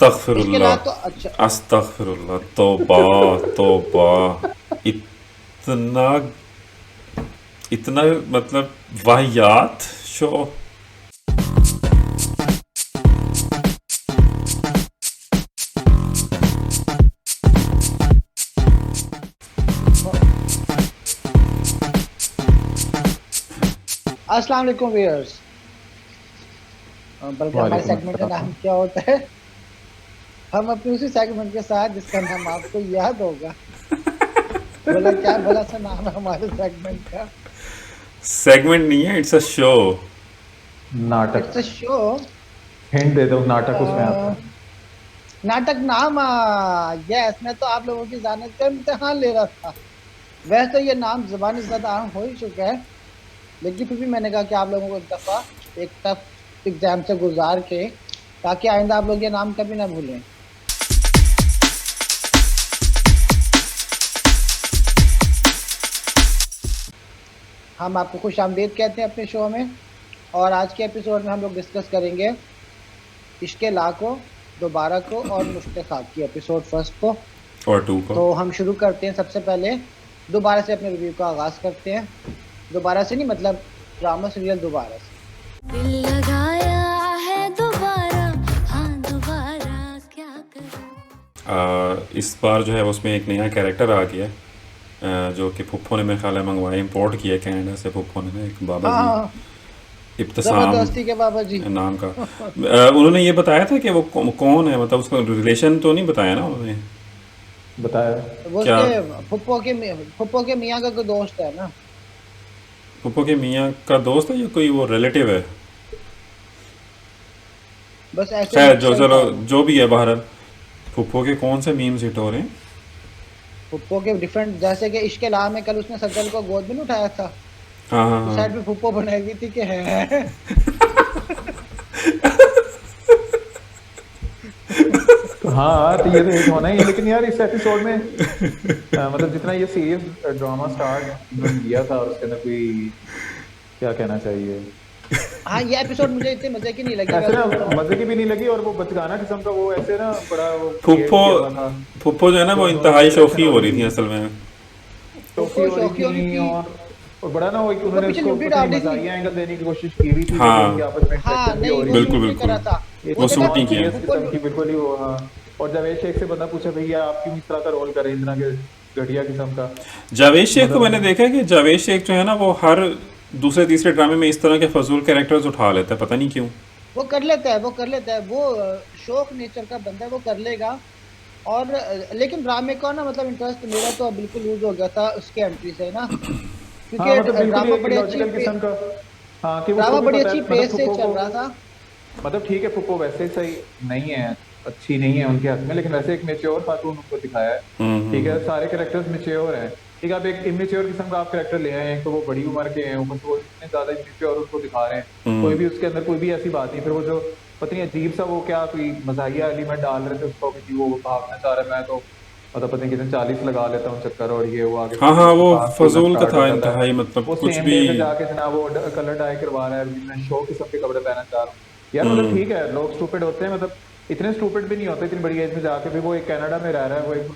इसके अलावा तो अच्छा। अस्तगफिरुल्लाह, तौबा तौबा। इतना इतना मतलब वाहियात शो। अस्सलाम वालेकुम व्यूअर्स। बल्कि हमारे वालेकुम सेगमेंट का अस्सलाम। नाम क्या होता है? हम अपने उसी सेगमेंट के साथ जिसका नाम आपको याद होगा। बोला क्या भला सा नाम है हमारे सेगमेंट का? सेगमेंट नहीं है, इट्स अ शो। नाटक। It's a show. हिंट दे दो, नाटक उसमें आता है। नाटक नाम, यस, मैं तो आप लोगों की जानत का इम्तिहान ले रहा था। वैसे तो ये नाम जुबानी ज़्यादा आम हो ही चुका है, लेकिन फिर भी मैंने कहा कि आप लोगों को एक दफा एक टफ एग्जाम से गुजार के, ताकि आइंदा आप लोग ये नाम कभी ना भूलें। हम आपको खुश आमदीद कहते हैं अपने शो में। और आज के एपिसोड में हम लोग डिस्कस करेंगे इश्के ला को, दोबारा को और मुश्ताक की एपिसोड फर्स्ट को। और टू को। तो हम शुरू करते हैं। सबसे पहले दोबारा से अपने रिव्यू का आगाज करते हैं। दोबारा से नहीं, मतलब ड्रामा सीरियल दोबारा से। दिल लगाया है दोबारा, हाँ दोबारा क्या करूं। इस बार जो है उसमें एक नया कैरेक्टर आ गया है, जो कि पुप्पो ने मेरे ख्याल है मंगवाया, इम्पोर्ट किया है कनाडा से पुप्पो ने, एक बाबा हाँ जी हाँ, इब्तिसाम जबरदस्ती के बाबा जी। नाम का। उन्होंने ये बताया था कि वो कौन है, मतलब उसका रिलेशन तो नहीं बताया ना उन्होंने? बताया। वो क्या? उसके फुप्पो के मियाँ का कोई दोस्त है ना। पुप्पो के मियाँ का दोस्त है या कोई वो रिलेटिव है? बस ऐसे खैर, जो मेंशन चलो था वो। जो भी है, बहरहाल पुप्पो के कौन से मीम्स हिट हो रहे हैं? फुप्पो के डिफरेंट, जैसे कि इश्क ला में कल उसने सज्जल को गोद में नहीं उठाया था, हाँ हाँ तो हाँ। साइड पे फुप्पो बनाई हुई थी कि है। तो हाँ, तो ये तो हिट होना ही है, लेकिन यार इस एपिसोड में मतलब जितना ये सीरियस ड्रामा स्टार्ट इन्होंने किया था, और उसके अंदर कोई क्या कहना चाहिए, हाँ, ये एपिसोड मुझे इतने मजे की नहीं लगी ऐसे वैसे ना ओवरऑल। मजे की भी नहीं लगी, और वो बचकाना किस्म का वो ऐसे ना बड़ा वो पुप्पो क्रिएट किया हुआ था। पुप्पो जो है ना, वो दोनों की इंतहाई इंटरेक्शन शौकी हो हो रही रही थी थी, असल में। टोकी फुप्पो हो रही शौकी हो रही थी, थी। और बड़ा ना वो वो उन्होंने पीछे उसको लुंडी पता डाल नहीं रही थी। मजाहिया एंगल देने की कोशिश की हुई थी, लेकिन उनकी हाँ, आपस में हाँ इंटरेक्शन भी हो नहीं, रही वो थी। बिल्कुल सूट नहीं बिल्कुल। करा था। ये वो वो थोड़ी देखा सूट नॉन नहीं फुप्पो किया। सीरियस फुप्पो किस्म की बिल्कुल ही वो, हाँ। और जावेद शेख से बंदा पूछा भैया आप क्यों इस तरह का रोल कर रहे हैं, इस तरह के घटिया किस्म का, जावेद शेख को मैंने मतलब। देखा है कि जावेद शेख जो है ना, वो हर दूसरे तीसरे ड्रामे में इस तरह के फजूल कैरेक्टर्स उठा लेता है, पता नहीं क्यों। वो कर लेता है, वो कर लेता है, वो शौक नेचर का बंदा है, वो कर लेगा। और लेकिन ड्रामे का ना, मतलब इंटरेस्ट मेरा तो अब बिल्कुल लूज हो गया था उसके एंट्री से ना, हाँ, क्योंकि मतलब बिल्कुल ही ड्रामा एक बड़ी अच्छी लॉजिकल किस्म का। हाँ, कि उसको ड्रामा भी बड़ी पता अच्छी है, मतलब पेस से फुप्पो चल को, रहा था। मतलब ठीक है फुप्पो वैसे सही नहीं है, अच्छी नहीं है उनके हक में, लेकिन वैसे एक मेच्योर खातून उनको दिखाया है। ठीक है, सारे कैरेक्टर्स मेच्योर हैं। ठीक है, आप एक इमेच्योर किस्म का आप कैरेक्टर ले आए हैं, तो वो बड़ी उम्र के हैं, ऊपर से वो इतने ज्यादा इमेच्योर उनको दिखा रहे हैं। कोई भी उसके अंदर कोई भी ऐसी बात नहीं। फिर वो जो पता नहीं अजीब सा वो क्या कोई मजाहिया एलिमेंट डाल रहे थे उसको, कि वो भागना चाह रहा है, मैं तो मतलब पता नहीं कितने 40 लगा लेता हूँ चक्कर, और ये वो आगे हाँ पीछे हाँ, उसको वो भाग खेलना फजूल का स्टार्ट हो था जाता है। इंतहाई, मतलब वो कुछ सेम भी। डे पे जाके जनाब वो कलर डाई करवा रहा है, मैं शो किस्म के कपड़े पहनना चाह रहा हूँ। यार मतलब ठीक है, लोग स्टूपिड होते हैं, मतलब इतने स्टूपिड भी नहीं होते इतनी बड़ी एज में जाके भी। वो एक कनाडा में रह रहा है, वो एक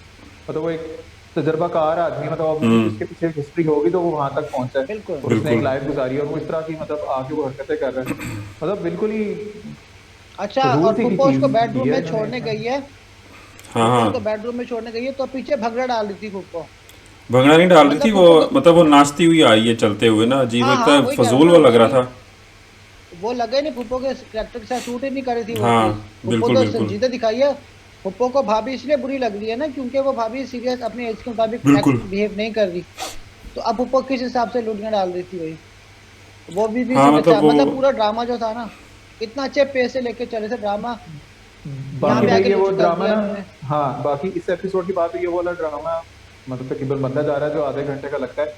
मतलब वो एक तजर्बाकार आदमी, मतलब ऑब्वियसली उसके पीछे हिस्ट्री होगी तो वो वहां तक पहुंचा है, बिल्कुल। और उसने एक बिल्कुल। लाइफ गुजारी है, और वो इस तरह की मतलब आके वो हरकतें कर रहा है, मतलब बिल्कुल ही अच्छा, फजूल और सी की फुप्पो उसको चीज की बेडरूम है में इन्होंने छोड़ने इसमें। गई है। हाँ फुप्पो उसको हाँ, बेडरूम में छोड़ने गई है, तो पीछे भगड़ा डाल रही थी फुप्पो। भंगड़ा नहीं डाल रही थी मतलब वो, फुप्पो को, मतलब वो नाचती हुई आई है चलते हुए ना, अजीब हाँ लगता हाँ है, वही कह रहा हूँ फजूल ना, वो लग रहा था। वो लगे नहीं, फुप्पो के कैरेक्टर के साथ सूट ही नहीं कर रही थी वो हाँ, चीज। फुप्पो बिल्कुल तो बिल्कुल। संजीदा दिखाई है। फुप्पो को भाभी इसलिए बुरी लग रही है ना, क्योंकि वो भाभी सीरियस अपने एज के मुताबिक एक्ट बिल्कुल। बिहेव नहीं कर रही। तो अब फुप्पो किस हिसाब से लुटियां डाल रही थी वही। वो भी हाँ, से मतलब बचा, वो। मतलब पूरा ड्रामा जो था ना, इतना अच्छे पेस से लेके चले थे ड्रामा, यहाँ बाकी पे भाई आके ये वो कुछ कर ड्रामा दिया ना, इन्होंने। हाँ बाकी इस एपिसोड की बात है, ये वाला ड्रामा मतलब तकरीबन बनता जा रहा है, जो आधे घंटे का लगता है,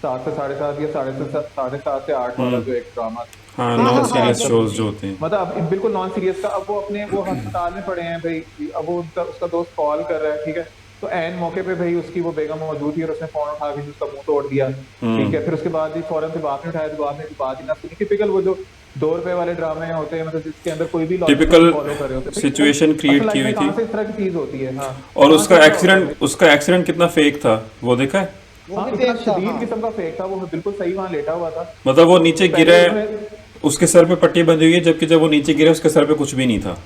7 से 7.5 या 7:30 से 8 वाला जो एक ड्रामा हाँ, हाँ नॉन हाँ सीरियल था, हाँ, सीरियस जो मतलब शोज जो होते हैं। मतलब अब बिल्कुल नॉन सीरियस का। अब वो अपने वो अस्पताल में पड़े हैं भाई, अब वो उनका उसका दोस्त कॉल कर रहा है, ठीक है, तो एन मौके पे भाई उसकी वो बेगम मौजूद थी, और उसने फोन उठा के उसका मुंह तोड़ दिया। ठीक है, फिर उसके बाद ही फौरन से बाप ने उठाया, तो बाप ने बात ही ना सुनी। टिपिकल वो जो ₹2 वाले ड्रामे होते हैं, मतलब जिसके अंदर कोई भी टिपिकल फॉलो कर रहे होते हैं, सिचुएशन क्रिएट की हुई थी, कहाँ से इस तरह की चीज होती है। हाँ, और कहाँ से ऐसा होता है? उसका एक्सीडेंट कितना फेक था वो देखा है? वो हाँ, भी कितना फेक था। शदीद हाँ। किस्म का फेक था, वो बिल्कुल सही वहां लेटा हुआ था। मतलब वो नीचे गिरा पहले है, उसमें उसके सर पे पट्टी बंधी हुई है, जबकि जब वो नीचे गिरा उसके सर पे कुछ भी नहीं था।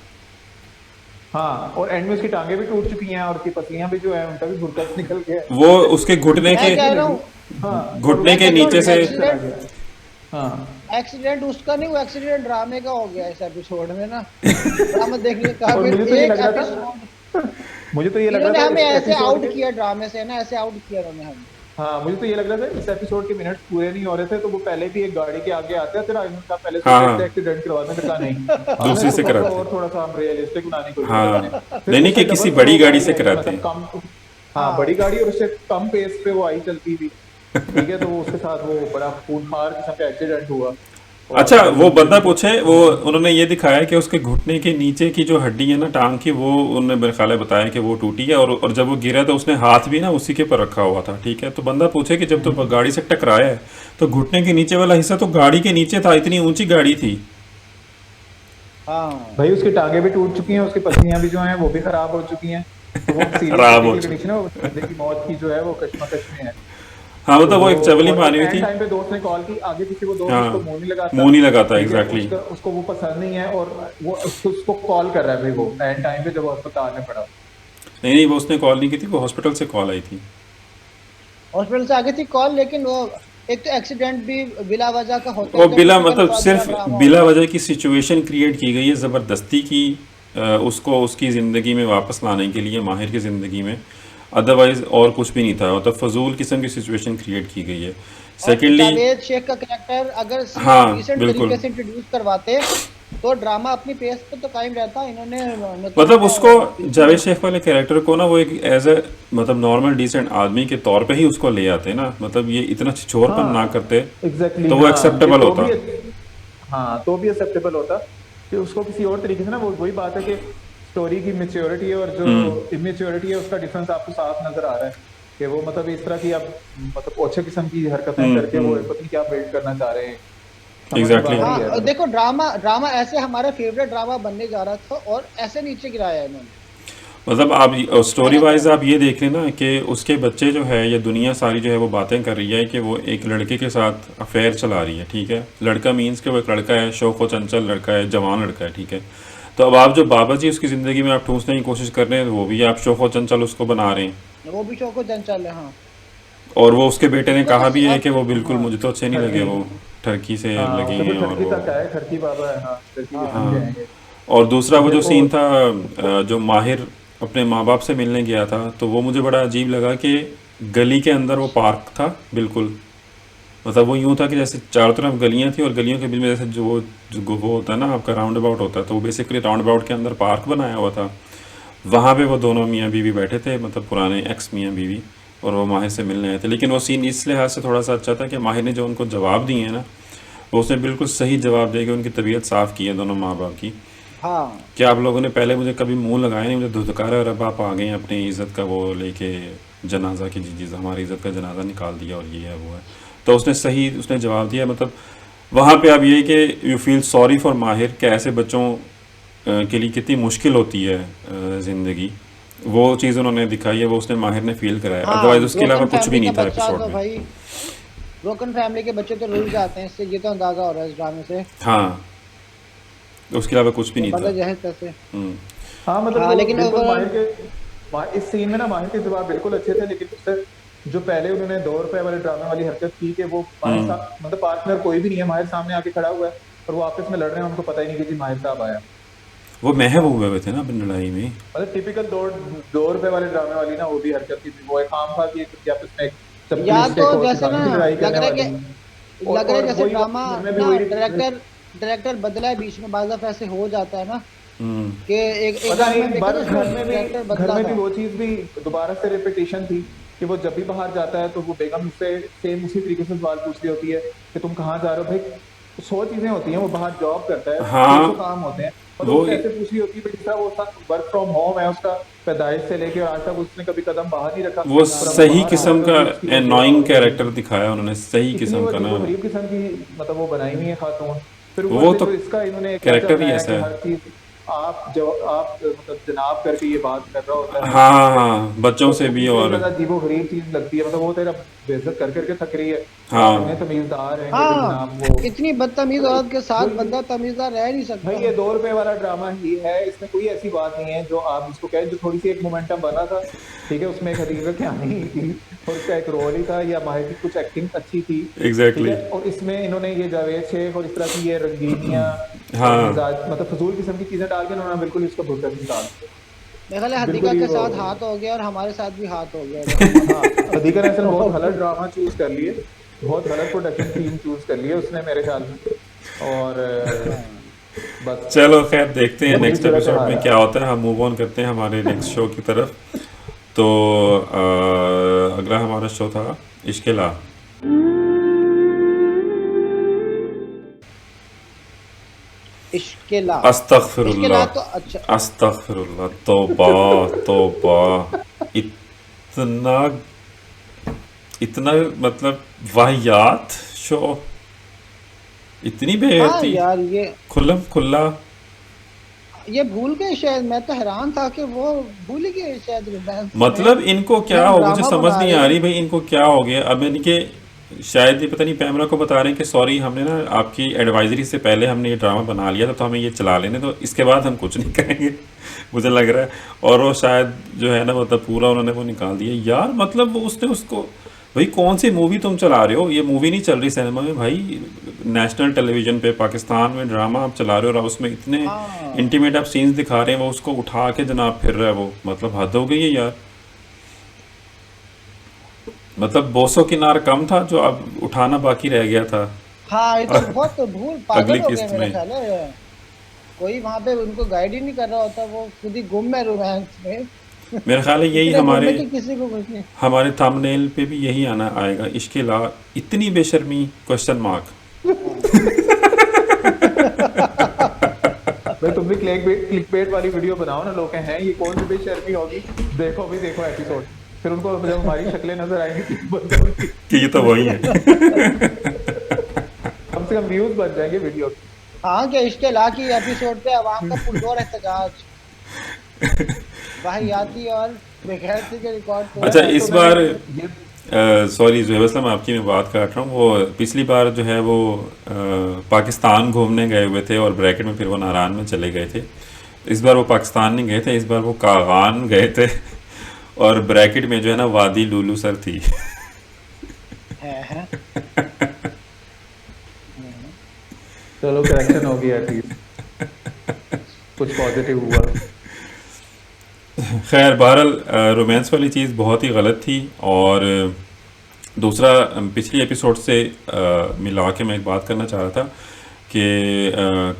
हाँ, और एंड में उसकी टांगे भी टूट चुकी हैं और उसकी पसलियां भी जो है उनका भी भुरकस निकल गया है। वो उसके घुटने मैं के कह रहा हूँ हाँ, घुटने के मैं कहता नीचे हूँ से एक्सीडेंट हाँ, एक्सीडेंट उसका नहीं, वो एक्सीडेंट ड्रामे का हो गया इस एपिसोड में ना। ड्रामा देखने का और फिर मुझे तो ये एक लग रहा एपिसोड था मुझे तो ये लग इन्होंने रहा था हमें इस ऐसे एपिसोड आउट के किया ड्रामे से ना, ऐसे आउट किया उन्होंने हमें। हाँ, मुझे तो ये लग रहा था इस एपिसोड के मिनट्स पूरे नहीं हो रहे थे, तो वो पहले भी एक गाड़ी के आगे आते हैं, तेरा इनका पहले से हाँ, एक्सीडेंट करवाते हैं, नहीं दूसरी से कराते हैं। और थोड़ा सा हम रियलिस्टिक बनाने की कोशिश हाँ, करते हैं। फिर नहीं कि उससे किसी डबल बड़ी स्लो गाड़ी से गाड़ी, कराते मतलब हैं। कम, हाँ, बड़ी गाड़ी और उससे कम पेस पे वो आई चलती थी, ठीक है, तो वो उसके साथ वो बड़ा खूनखार किस्म का एक्सीडेंट हुआ। और अच्छा, वो बंदा पूछे, वो उन्होंने ये दिखाया कि उसके घुटने के नीचे की जो हड्डी है ना टांग की, वो उन्होंने मेरे ख्याल है बताया कि वो टूटी है, और जब वो गिरा तो उसने हाथ भी ना उसी के पर रखा हुआ था, ठीक है। तो बंदा पूछे कि जब तो गाड़ी से टकराया है तो घुटने के नीचे वाला हिस्सा तो गाड़ी के नीचे था, इतनी ऊंची गाड़ी थी। हाँ भाई उसकी टांगे भी टूट चुकी हैं, उसकी पसलियां भी जो हैं वो भी खराब हो चुकी हैं, तो वो खराब हो सीरियस कंडीशन है, वो बंदे की मौत की जो है वो कश्मकश में है। हाँ, मतलब वो एक चवली और मारी हुई एंड थी। टाइम पे दोस्त ने कॉल की, आगे किसी को दोस्त हाँ, उसको मुंह नहीं लगाता, मुंह नहीं लगाता, ठीक है, एग्जैक्टली। उसको वो पसंद नहीं है, और वो उसको कॉल कर रहा है भाई, वो एंड टाइम पे जब वो अस्पताल में पड़ा। नहीं, वो उसने कॉल नहीं की थी, वो हॉस्पिटल से कॉल आई थी। हॉस्पिटल से आ गई थी कॉल, लेकिन वो एक तो एक्सीडेंट भी बिला वजह का होता और है, बिला टिपिकल मतलब फॉर्मूला सिर्फ ड्रामा बिला होता है। वजह की सिचुएशन क्रिएट की गई है ज़बरदस्ती की, उसको उसकी ज़िंदगी में वापस लाने के लिए, माहिर की ज़िंदगी में। अदरवाइज और कुछ भी नहीं था, मतलब फजूल किस्म की सिचुएशन क्रिएट की गई है। और सेकेंडली, जावेद शेख का कैरेक्टर अगर हाँ डिसेंट बिल्कुल, तरीके से इंट्रोड्यूस करवाते तो ड्रामा अपनी पेस पे तो कायम रहता। इन्होंने मतलब उसको जावेद शेख वाले कैरेक्टर को ना वो एक एज ए मतलब नॉर्मल डिसेंट आदमी के तौर पे ही उसको ले आते ना, मतलब ये इतना छिछोरपन ना करते एग्जैक्टली, तो वो एक्सेप्टेबल तो होता। हाँ, तो भी एक्सेप्टेबल होता कि उसको किसी और तरीके से ना, वो वही बात है कि स्टोरी की मेच्योरिटी है और जो इमेच्योरिटी है उसका डिफरेंस आपको साफ नजर आ रहा है, कि वो मतलब इस तरह की अब मतलब ओछे किस्म की हरकतें करके वो पता नहीं क्या बिल्ड करना चाह रहे हैं। समझ में एग्जैक्टली। बाहर ही है। हाँ देखो, ड्रामा ऐसे हमारा फेवरेट ड्रामा बनने जा रहा था और ऐसे नीचे गिराया है इन्होंने। मतलब आप स्टोरी वाइज आप ये देख लेना कि उसके बच्चे जो है, ये दुनिया सारी जो है वो बातें कर रही है कि वो एक लड़के के साथ अफेयर चला रही है, ठीक है। लड़का मीन्स कि वो एक लड़का है, शौक व चंचल लड़का है, जवान लड़का है, ठीक है। तो अब आप जो बाबा जी उसकी ज़िंदगी में आप ठूंसने की कोशिश कर रहे हैं, वो भी आप शौक व चंचल उसको बना रहे हैं। वो भी शौक चंचल है। हाँ, और वो उसके बेटे ने तो कहा भी है अब कि वो बिल्कुल हाँ मुझे तो अच्छे नहीं लगे, वो ठरकी से हाँ, लगी उससे हैं, तो और ठरकी वो तक है, ठरकी बाबा है, हाँ, ठरकी के हाँ। बच्चे हैं ये। और दूसरा वो जो देखो, सीन था जो माहिर अपने माँ बाप से मिलने गया था, तो वो मुझे बड़ा अजीब लगा कि गली के अंदर वो पार्क था बिल्कुल। मतलब वो यूँ था कि जैसे चारों तरफ गलियाँ थी और गलियों के बीच में जैसे वो होता है ना आपका राउंड अबाउट होता है, तो वो बेसिकली राउंड अबाउट के अंदर पार्क बनाया हुआ था। वहाँ पे वो दोनों मियाँ बीवी बैठे थे, मतलब पुराने एक्स मियाँ बीवी, और वो माहिर से मिलने आए थे। लेकिन वो सीन इस लिहाज से थोड़ा सा अच्छा था कि माहिर ने जो उनको जवाब दिए हैं ना, वो उसने बिल्कुल सही जवाब दे के उनकी तबीयत साफ़ की है दोनों माँ बाप की। हाँ क्या आप लोगों ने पहले मुझे कभी मुंह लगाया नहीं, मुझे धुतकारा, और अब आप आ गए हैं अपनी इज़्ज़त का वो लेके जनाजा की चीज़, हमारी इज़्ज़त का जनाजा निकाल दिया और ये है वो है। तो उसने जवाब दिया। मतलब वहाँ पे आप ये कि यू फील सॉरी फॉर माहिर, कि ऐसे बच्चों के लिए कितनी मुश्किल होती है ज़िंदगी, वो चीज़ उन्होंने दिखाई है, वो उसने माहिर ने फील कराया। हाँ, अदरवाइज उसके अलावा ब्रोकन कुछ भी फैमिली नहीं का था बच्चा एपिसोड तो में। भाई, ब्रोकन फैमिली के बच्चे तो रुल जाते हैं, इससे ये तो अंदाजा हो रहा है इस ड्रामे से। हाँ, उसके अलावा कुछ भी नहीं बंदा था। जहे तैसे। हाँ, मतलब हाँ, वो लेकिन बिल्कुल ओवरऑल इस सीन में ना माहिर के जवाब बिल्कुल अच्छे थे, लेकिन उससे जो पहले उन्होंने ₹2 वाले ड्रामे वाली हरकत की कि वो माहिर साहब, मतलब पार्टनर कोई भी नहीं है, माहिर सामने आके खड़ा हुआ है और वो आपस में लड़ रहे हैं, उनको पता ही नहीं कि जी माहिर साहब आया। वो महव हुए हुए थे ना अपनी लड़ाई में। मतलब टिपिकल ₹2 वाले ड्रामे वाली ना वो भी हरकत की थी, वो एक आम था कि आपस में सब या पुलिस के तो कोर्ट जैसे ना की लड़ाई लग करने रहा है वाली, कि लग रहा है जैसे वही ड्रामा में भी ना वही डायरेक्टर बदला है बीच में, बाज़ दफ़ा ऐसे हो जाता है ना कि एक पता ड्रामे नहीं, में बात देखा घर में डायरेक्टर भी बदला था। वो चीज भी दोबारा से रिपीटेशन थी कि वो जब भी बाहर जाता है तो वो बेगम उससे सेम उसी तरीके से सवाल पूछ रही होती है कि तुम कहाँ जा रहे हो भाई। 100 चीजें होती हैं, वो बाहर जॉब करता है, हाँ, 100 काम होते हैं, और वो वो कैसे पूछ रही होती है भाई, जैसा वो वर्क फ्रॉम होम है उसका, पैदाइश से लेके आज तक उसने कभी कदम बाहर नहीं रखा। वो सही बाहर किस्म आता का है तो उसकी वो एनोइंग होती है। कैरेक्टर दिखाया उन्होंने, सही इतनी किस्म वो का ना। अजीब गरीब किस्म की मतलब वो बनाई हुई है खातून फिर वो ऊपर से तो जो इसका इन्होंने एक कैरेक्टर ही है ऐसा कि है। हर चीज आप मतलब जनाब करके ये बात कर रहा होता है हर हाँ चीज हाँ पे, हाँ, बच्चों तो से वो भी। भी बड़ी और ज्यादा अजीबोगरीब चीज लगती है। मतलब वो तेरा बेइज्जत कर करके थक रही है, तो आप इतने हाँ तमीजदार हैं कि भाई हाँ, जनाब वो इतनी बदतमीज औरत के साथ वही बंदा तमीजदार रह नहीं भाई, सकता। ये 2 रुपए वाला ड्रामा ही है, इसमें कोई ऐसी बात नहीं है जो आप इसको कहें। जो थोड़ी सी एक मोमेंटम बना था, ठीक है, उसमें एक हदीका कहानी ही थी और उसका एक रोल ही था, या माहिर की कुछ एक्टिंग अच्छी थी, ठीक एग्जैक्टली है। और इसमें इन्होंने ये जावेद शेख और इस तरह की ये रंगीनियां और हाँ। मिजाज मतलब फजूल किस्म की चीजें डाल के उन्होंने बिल्कुल इसको भुरकट निकाल दिया। मेरे ख्याल है बिल्कुल हदीका ही के वो, साथ हाथ हो गया और हमारे साथ भी हाथ हो गया ड्रामा हाँ, हदीका ने असल बहुत गलत में। ड्रामा चूज कर लिए, बहुत गलत प्रोडक्शन टीम चूज कर लिए उसने मेरे ख्याल में। और हाँ, बस चलो खैर, देखते हैं वही नेक्स्ट सूरत एपिसोड हाल में है। क्या होता है। हम मूव ऑन करते हैं हमारे नेक्स्ट शो की तरफ। तो अगला हमारा शो था इश्केला। इश्केला। इश्केला तो अस्तगफिरुल्लाह, अच्छा। अस्तगफिरुल्लाह, तौबा तौबा। इतना इतना मतलब वाहियात शो, इतनी हाँ बेहती, यार, खुल्लम खुल्ला। ये भूल गए शायद। मैं तो हैरान था कि वो भूल ही गए शायद रोमांस में मतलब इनको क्या इतना हो, मुझे ड्रामा समझ बना नहीं रहे आ हैं। रही भाई, इनको क्या हो गया। अब इनके शायद ये पता नहीं पैमरा को बता रहे हैं कि सॉरी, हमने ना आपकी एडवाइजरी से पहले हमने ये ड्रामा बना लिया था, तो हमें ये चला लेने, तो इसके बाद हम कुछ नहीं करेंगे। मुझे लग रहा है। और वो शायद जो है ना, मतलब पूरा उन्होंने वो निकाल दिया यार। मतलब वो उसने उसको, भाई कौन सी मूवी तुम चला रहे हो? ये मूवी नहीं चल रही सिनेमा में भाई, नेशनल टेलीविजन पे पाकिस्तान में ड्रामा आप चला रहे हो और उसमें इतने हाँ इंटीमेट आप सीन्स दिखा रहे हैं, वो उसको उठा के जनाब फिर रहा है वो। मतलब हद हो गई है यार। मतलब बोसो किनार कम था जो अब उठाना बाकी रह गया था हाँ, ये तो बहुत भूल पागल अगली हो गए किस्त मेरा में। ख्याल है। कोई वहां पे उनको गाइड ही नहीं कर रहा होता, वो खुद ही गुम है रोमांस में। मेरा ख्याल है यही इतने गुम हमारे है कि किसी को कुछ नहीं। हमारे थंबनेल पे भी यही आना आएगा, इश्के ला इतनी बेशर्मी क्वेश्चन मार्क। हाँ। भाई तुम भी क्लिक बेट वाली वीडियो बनाओ ना, लोग कहें हैं ये कौन सी बेशर्मी होगी, देखो भी देखो एपिसोड, फिर उनको जब हमारी शक्लें नजर आएंगी 3 बंदों की, कि ये तो वही है। कम से कम व्यूज बन जाएंगे वीडियो के। हाँ, क्या इश्के ला की एपिसोड पे अवाम का पुरजोर एहतजाज, वाहियाती और बेगैरती के रिकॉर्ड तोड़ अच्छा, यार, इस तो बार ये सॉरी जुहैब असलम, आपकी मैं बात काट रहा हूँ। वो पिछली बार जो है वो पाकिस्तान घूमने गए हुए थे और ब्रैकेट में फिर वो नारायण में चले गए थे। इस बार वो पाकिस्तान नहीं गए थे, इस बार वो कागान गए थे। और ब्रैकेट में जो है ना वादी लुलू सर थी। है। चलो करेक्शन हो गया, एटलीस्ट कुछ पॉजिटिव हुआ। खैर बहरहाल रोमांस वाली चीज़ बहुत ही गलत थी। और दूसरा, पिछली एपिसोड से मिला के मैं एक बात करना चाह रहा था कि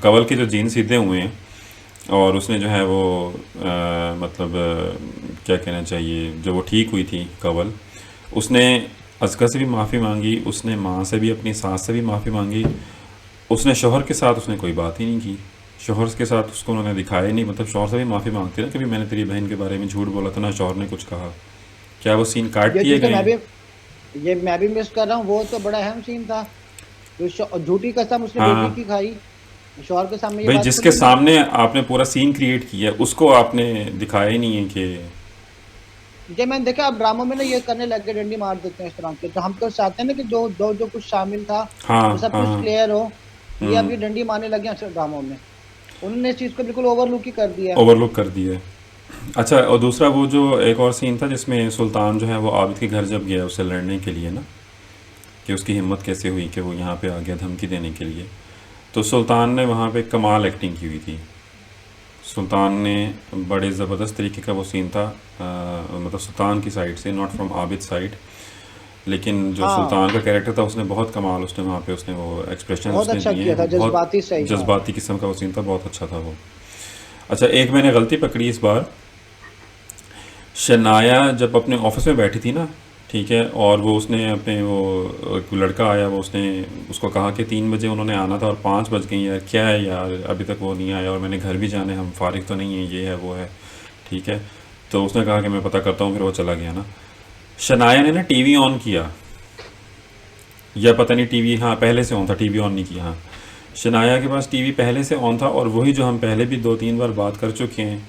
कंवल के जो जीन सीधे हुए हैं और उसने जो है वो मतलब क्या कहना चाहिए, जो वो ठीक हुई थी कंवल, उसने असगर से भी माफ़ी मांगी, उसने माँ से भी, अपनी सास से भी माफ़ी मांगी। उसने शोहर के साथ उसने कोई बात ही नहीं की, शोहर के साथ उसको उन्होंने दिखाया नहीं। मतलब शोहर से भी माफ़ी मांगती ना, कभी मैंने तेरी बहन के बारे में झूठ बोला था ना, शोहर ने कुछ कहा। क्या वो सीन काट ये दिए चीज तो गए हैं? मैं भी मिस कर रहा हूँ। वो तो बड़ा अहम सीन था। जो झूठी कसम उसने हाँ बेटी की खाई, शौहर के सामने ये भाई, बात जिसके खुली नहीं। सामने आपने पूरा सीन क्रिएट किया है उसको आपने दिखाया ही नहीं है कि जब मैंने देखा अब ड्रामों में ना ये करने लग गए, डंडी मार देते हैं इस तरह के। तो हम तो चाहते हैं ना कि जो कुछ शामिल था हाँ वो सब हाँ कुछ हाँ। क्लियर हो। ये अभी डंडी मारने लगे हैं ड्रामों में। उन्होंने इस चीज को बिल्कुल ओवरलुक ही कर दिया। ओवरलुक कर दिया है। अच्छा, और दूसरा वो जो एक और सीन था जिसमें सुल्तान जो है वो आबिद के घर जब गया उससे लड़ने के लिए ना, कि उसकी हिम्मत कैसे हुई कि वो यहाँ पे आ गया धमकी देने के लिए, तो सुल्तान ने वहाँ पे कमाल एक्टिंग की हुई थी। सुल्तान ने बड़े ज़बरदस्त तरीके का वो सीन था, मतलब सुल्तान की साइड से, नॉट फ्रॉम आबिद साइड। लेकिन जो हाँ, सुल्तान का कैरेक्टर था उसने बहुत कमाल, उसने वहाँ पे उसने वो एक्सप्रेशन बहुत उसने अच्छा दिए किया था, हैं, बहुत जज्बाती सही था। जज्बाती किस्म का वो सीन था, बहुत अच्छा था वो। अच्छा, एक मैंने गलती पकड़ी इस बार। शनाया जब अपने ऑफिस में बैठी थी ना, ठीक है, और वो उसने अपने वो एक लड़का आया, वो उसने उसको कहा कि 3 बजे उन्होंने आना था और 5 बज गई। यार क्या है यार, अभी तक वो नहीं आया और मैंने घर भी जाना है, हम फारिग तो नहीं है, ये है वो है, ठीक है। तो उसने कहा कि मैं पता करता हूँ, फिर वो चला गया ना। शनाया ने ना टीवी ऑन किया, या पता नहीं टीवी, हाँ पहले से ऑन था, टीवी ऑन नहीं किया। हाँ, शनाया के पास टीवी पहले से ऑन था, और वही जो हम पहले भी 2-3 बार बात कर चुके हैं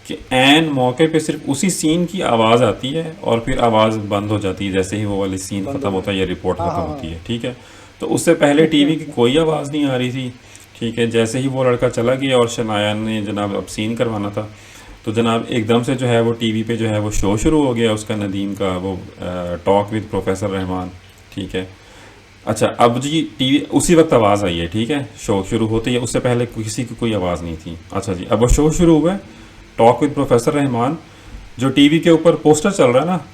कि ऐन मौके पे सिर्फ उसी सीन की आवाज़ आती है और फिर आवाज़ बंद हो जाती है जैसे ही वो वाली सीन ख़त्म होता है या रिपोर्ट ख़त्म होती है, ठीक है। तो उससे पहले टीवी की कोई आवाज़ नहीं आ रही थी, ठीक है। जैसे ही वो लड़का चला गया और शनाया ने जनाब अब सीन करवाना था, तो जनाब एकदम से जो है वो टीवी पे जो है वो शो शुरू हो गया उसका, नदीम का, वो टॉक विद प्रोफेसर रहमान, ठीक है। अच्छा, अब जी टीवी उसी वक्त आवाज़ आई है, ठीक है, शो शुरू होते ही, उससे पहले किसी की कोई आवाज़ नहीं थी। अच्छा जी, अब वो शो शुरू हुआ है, टॉक विद प्रोफेसर रहमान, जो टीवी के ऊपर पोस्टर चल रहा है ना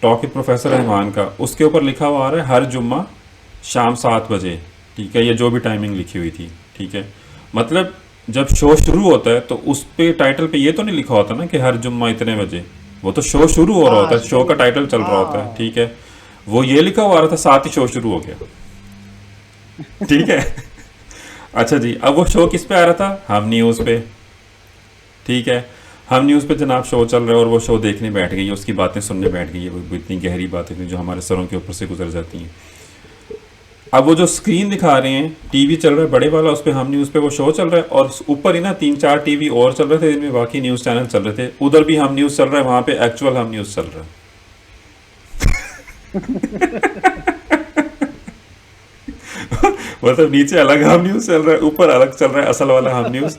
टॉक विद प्रोफेसर रहमान का, उसके ऊपर लिखा हुआ आ रहा है हर जुम्मा शाम 7 बजे, ठीक है, ये जो भी टाइमिंग लिखी हुई थी, ठीक है। मतलब जब शो शुरू होता है तो उस पे टाइटल पे ये तो नहीं लिखा होता ना कि हर जुम्मा इतने बजे, वो तो शो शुरू हो रहा होता है, शो का टाइटल चल रहा होता है, ठीक है। वो ये लिखा हुआ आ रहा था, साथ ही शो शुरू हो गया, ठीक है। अच्छा जी, अब वो शो किस पे आ रहा था? हम न्यूज़ पे, ठीक है। हम न्यूज़ पे जनाब शो चल रहा है और वो शो देखने बैठ गई है, उसकी बातें सुनने बैठ गई है, वो इतनी गहरी बातें थी जो हमारे सरों के ऊपर से गुजर जाती हैं। अब वो जो स्क्रीन दिखा रहे हैं, टीवी चल रहा है बड़े वाला, उस पर हम न्यूज़ पे वो शो चल रहा है, और ऊपर ही ना 3-4 टीवी और चल रहे थे जिनमें बाकी न्यूज़ चैनल चल रहे थे, उधर भी हम न्यूज़ चल रहा है, वहाँ पे एक्चुअल हम न्यूज़ चल रहा है। मतलब नीचे अलग हम न्यूज़ चल रहा है, ऊपर अलग चल रहा है असल वाला हम न्यूज़।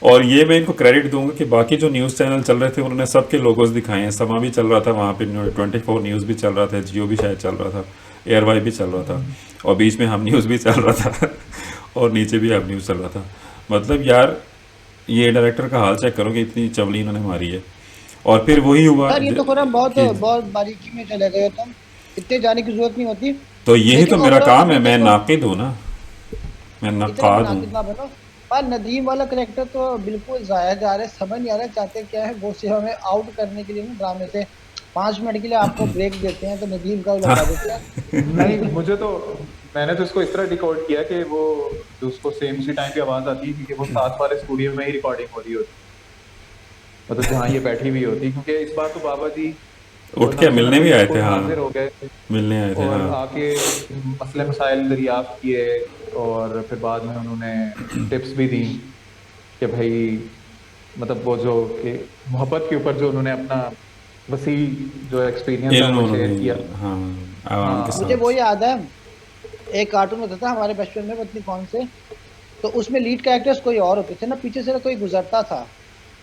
और ये मैं इनको क्रेडिट दूंगा कि बाकी जो न्यूज़ चैनल चल रहे थे उन्होंने सबके लोगोज दिखाए हैं। समा भी चल रहा था वहाँ पे, 24 न्यूज़ भी चल रहा था, जियो भी शायद चल रहा था, एयरवाई भी चल रहा था, और बीच में हम न्यूज़ भी चल रहा था और नीचे भी हम न्यूज़ चल रहा था। मतलब यार ये डायरेक्टर का हाल चेक करो कि इतनी चवली इन्होंने मारी है। और फिर वही हुआ यार, ये तो खुराम बहुत बहुत बारीकी में चले गए तुम, इतने जाने की जरूरत नहीं होती। तो यही तो लेकिन मेरा overall काम है, अगर मैं देखो, नाकिद हूँ ना, मैं इतना नकाद बना हूँ। कितना बनो, पर नदीम वाला करेक्टर तो बिल्कुल जाया जा रहा है, समझ नहीं आ रहा है चाहते क्या है। वो सिर्फ हमें आउट करने के लिए ना ड्रामे से 5 मिनट के लिए आपको ब्रेक देते हैं, तो नदीम का लगा देते हैं। नहीं, मुझे तो मैंने तो इसको इस तरह डिकोड किया कि वो जो उसको सेम उसी टाइम पे आवाज आती है क्योंकि वो साथ वाले स्टूडियो में ही रिकॉर्डिंग हो रही होती, मतलब जहाँ ये बैठी हुई होती, क्योंकि इस बार तो बाबा जी उठ के मिलने भी आए थे, हाँ, हाजिर हो गए थे मिलने आए थे, और हाँ। आके मसले मसाइल दरियाफ्त किए, और फिर बाद में उन्होंने टिप्स भी दी कि भाई मतलब वो जो कि मोहब्बत के ऊपर जो उन्होंने अपना वसी जो एक्सपीरियंस है इल्म वो शेयर उन्होंने, किया। हाँ, आवाम के हाँ, मुझे साथ। वो याद है, एक कार्टून होता था हमारे बचपन में, पत्नी कौन से, तो उसमें लीड कैरेक्टर्स कोई और होते थे ना, पीछे से कोई गुजरता था,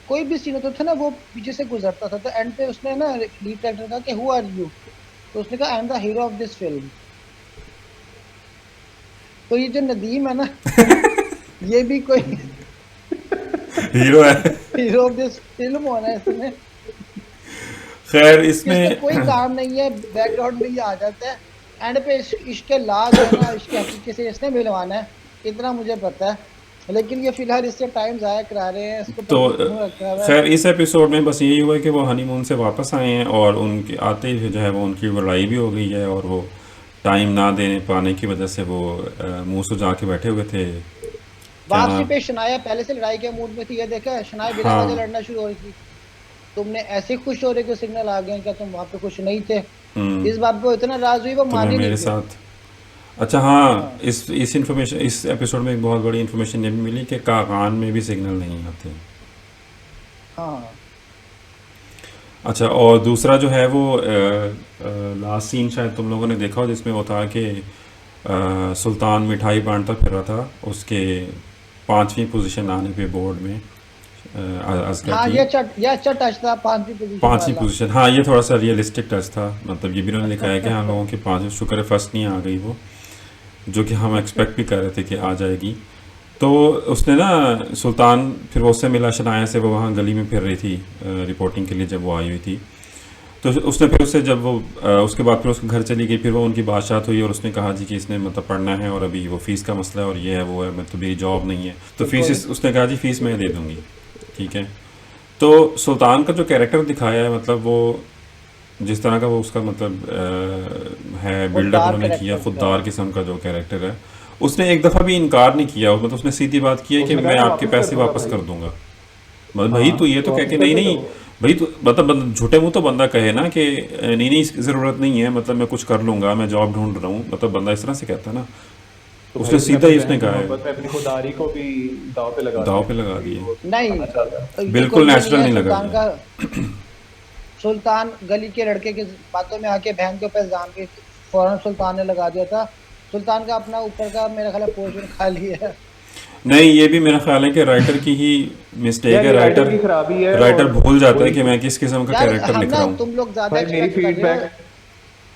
कोई भी सीन होता था ना वो पीछे से गुजरता था, तो एंड पे उसने ना लीड कैरेक्टर कहा कि हु आर यू, तो उसने कहा I am the hero of this film. तो ये जो नदीम है ना ये भी कोई हीरो है। हीरो ऑफ दिस फिल्म होना है इसमें, खैर इसका इसमें कोई काम नहीं है, बैकग्राउंड में ये आ जाता है, एंड पे इसके लाज है ना, इसके हकीकत से इसने मिलवाना है, इतना मुझे पता है। लेकिन ये फिलहाल इससे टाइम जाया करा रहे हैं, इसको तो क्यों रखा हुआ है। खैर इस एपिसोड में बस यही हुआ कि वो हनीमून से वापस आए हैं और उनके आते ही जो है वो उनकी लड़ाई भी हो गई है, और वो टाइम ना देने पाने की वजह से वो मुंह सुजा के बैठे हुए थे। क्या वापसी नाम? पे शनाया पहले से लड़ाई के मूड में थी, ये देखा शनाया बिना हाँ। वजह लड़ना शुरू हो रही थी, तुमने ऐसे खुश हो रहे के सिग्नल आ गए, क्या तुम वहाँ पे खुश नहीं थे? इस बात पे वो इतना नाराज हुई, वो तुम्हें मानी मेरे नहीं थी। साथ। अच्छा हाँ, इस इन्फॉर्मेशन, इस एपिसोड में एक बहुत बड़ी इन्फॉर्मेशन ये भी मिली कि कागान में भी सिग्नल नहीं आते। हाँ अच्छा, और दूसरा जो है वो लास्ट सीन शायद तुम लोगों ने देखा हो जिसमें वो था कि सुल्तान मिठाई बांटता फिर रहा था, उसके 5वीं पोजीशन आने पे बोर्ड में असगर हाँ, की ये अच्छा टच था, 5वीं पोजीशन 5वीं वाला। पोजीशन। हाँ, ये थोड़ा सा रियलिस्टिक टच था, मतलब ये भी उन्होंने लिखा है कि हाँ लोगों के 5, शुक्र है फर्स्ट नहीं आ गई वो, जो कि हम एक्सपेक्ट भी कर रहे थे कि आ जाएगी। तो उसने ना सुल्तान फिर वो उससे मिला शनाया से, वो वहाँ गली में फिर रही थी रिपोर्टिंग के लिए जब वो आई हुई थी, तो उसने फिर उससे जब वो उसके बाद फिर उसके घर चली गई, फिर वो उनकी बातचीत हुई और उसने कहा जी कि इसने मतलब पढ़ना है और अभी वो फ़ीस का मसला है और ये है वो है, मतलब मेरी जॉब नहीं है, तो फीस उसने कहा जी फ़ीस मैं दे दूँगी, ठीक है। तो सुल्तान का जो कैरेक्टर दिखाया है, मतलब वो जिस तरह का वो उसका मतलब है बिल्डअप खुददार उन्होंने किया, कैरेक्टर खुददार किस्म का जो कैरेक्टर है, उसने एक दफ़ा भी इनकार नहीं किया, मतलब उसने सीधी बात की है कि उसने मैं कहा आपके वापस कर पैसे दूंगा वापस भाई। कर दूंगा। मतलब भाई हाँ, तो ये तो तो कह के वापस नहीं कर नहीं दो। भाई, तो मतलब झूठे मुंह तो बंदा कहे ना कि नहीं नहीं इसकी ज़रूरत नहीं है, मतलब मैं कुछ कर लूँगा, मैं जॉब ढूंढ रहा हूँ, मतलब बंदा इस तरह से कहता है ना। तो भाई उसने उसने सीधा अपनी ही बहन उसने की कहा है, मोहब्बत में अपनी खुदारी को भी दाव पे लगा दाव दिया पे लगा भाई दिए। वो नहीं, कहना चाह रहा है। ये बिल्कुल कोई ये नहीं नेचुरल है नहीं लगा सुल्तान मुझे। का। सुल्तान गली के लड़के की बातों में आके बहन के ऊपर इल्जाम के फौरन सुल्तान ने लगा दिया था। सुल्तान का अपना ऊपर का मेरा ख्याल है पोर्शन खाली है। नहीं, ये भी मेरा ख्याल है कि राइटर की ही मिस्टेक यार है। ये राइटर राइटर की खराबी है राइटर और भूल जाता है वही कि मैं किस किस्म का यार कैरेक्टर हम लिख ना रहा हूँ। तुम लोग ज्यादा भाई मेरी एक्सपेक्ट कर रहे हो। फीडबैक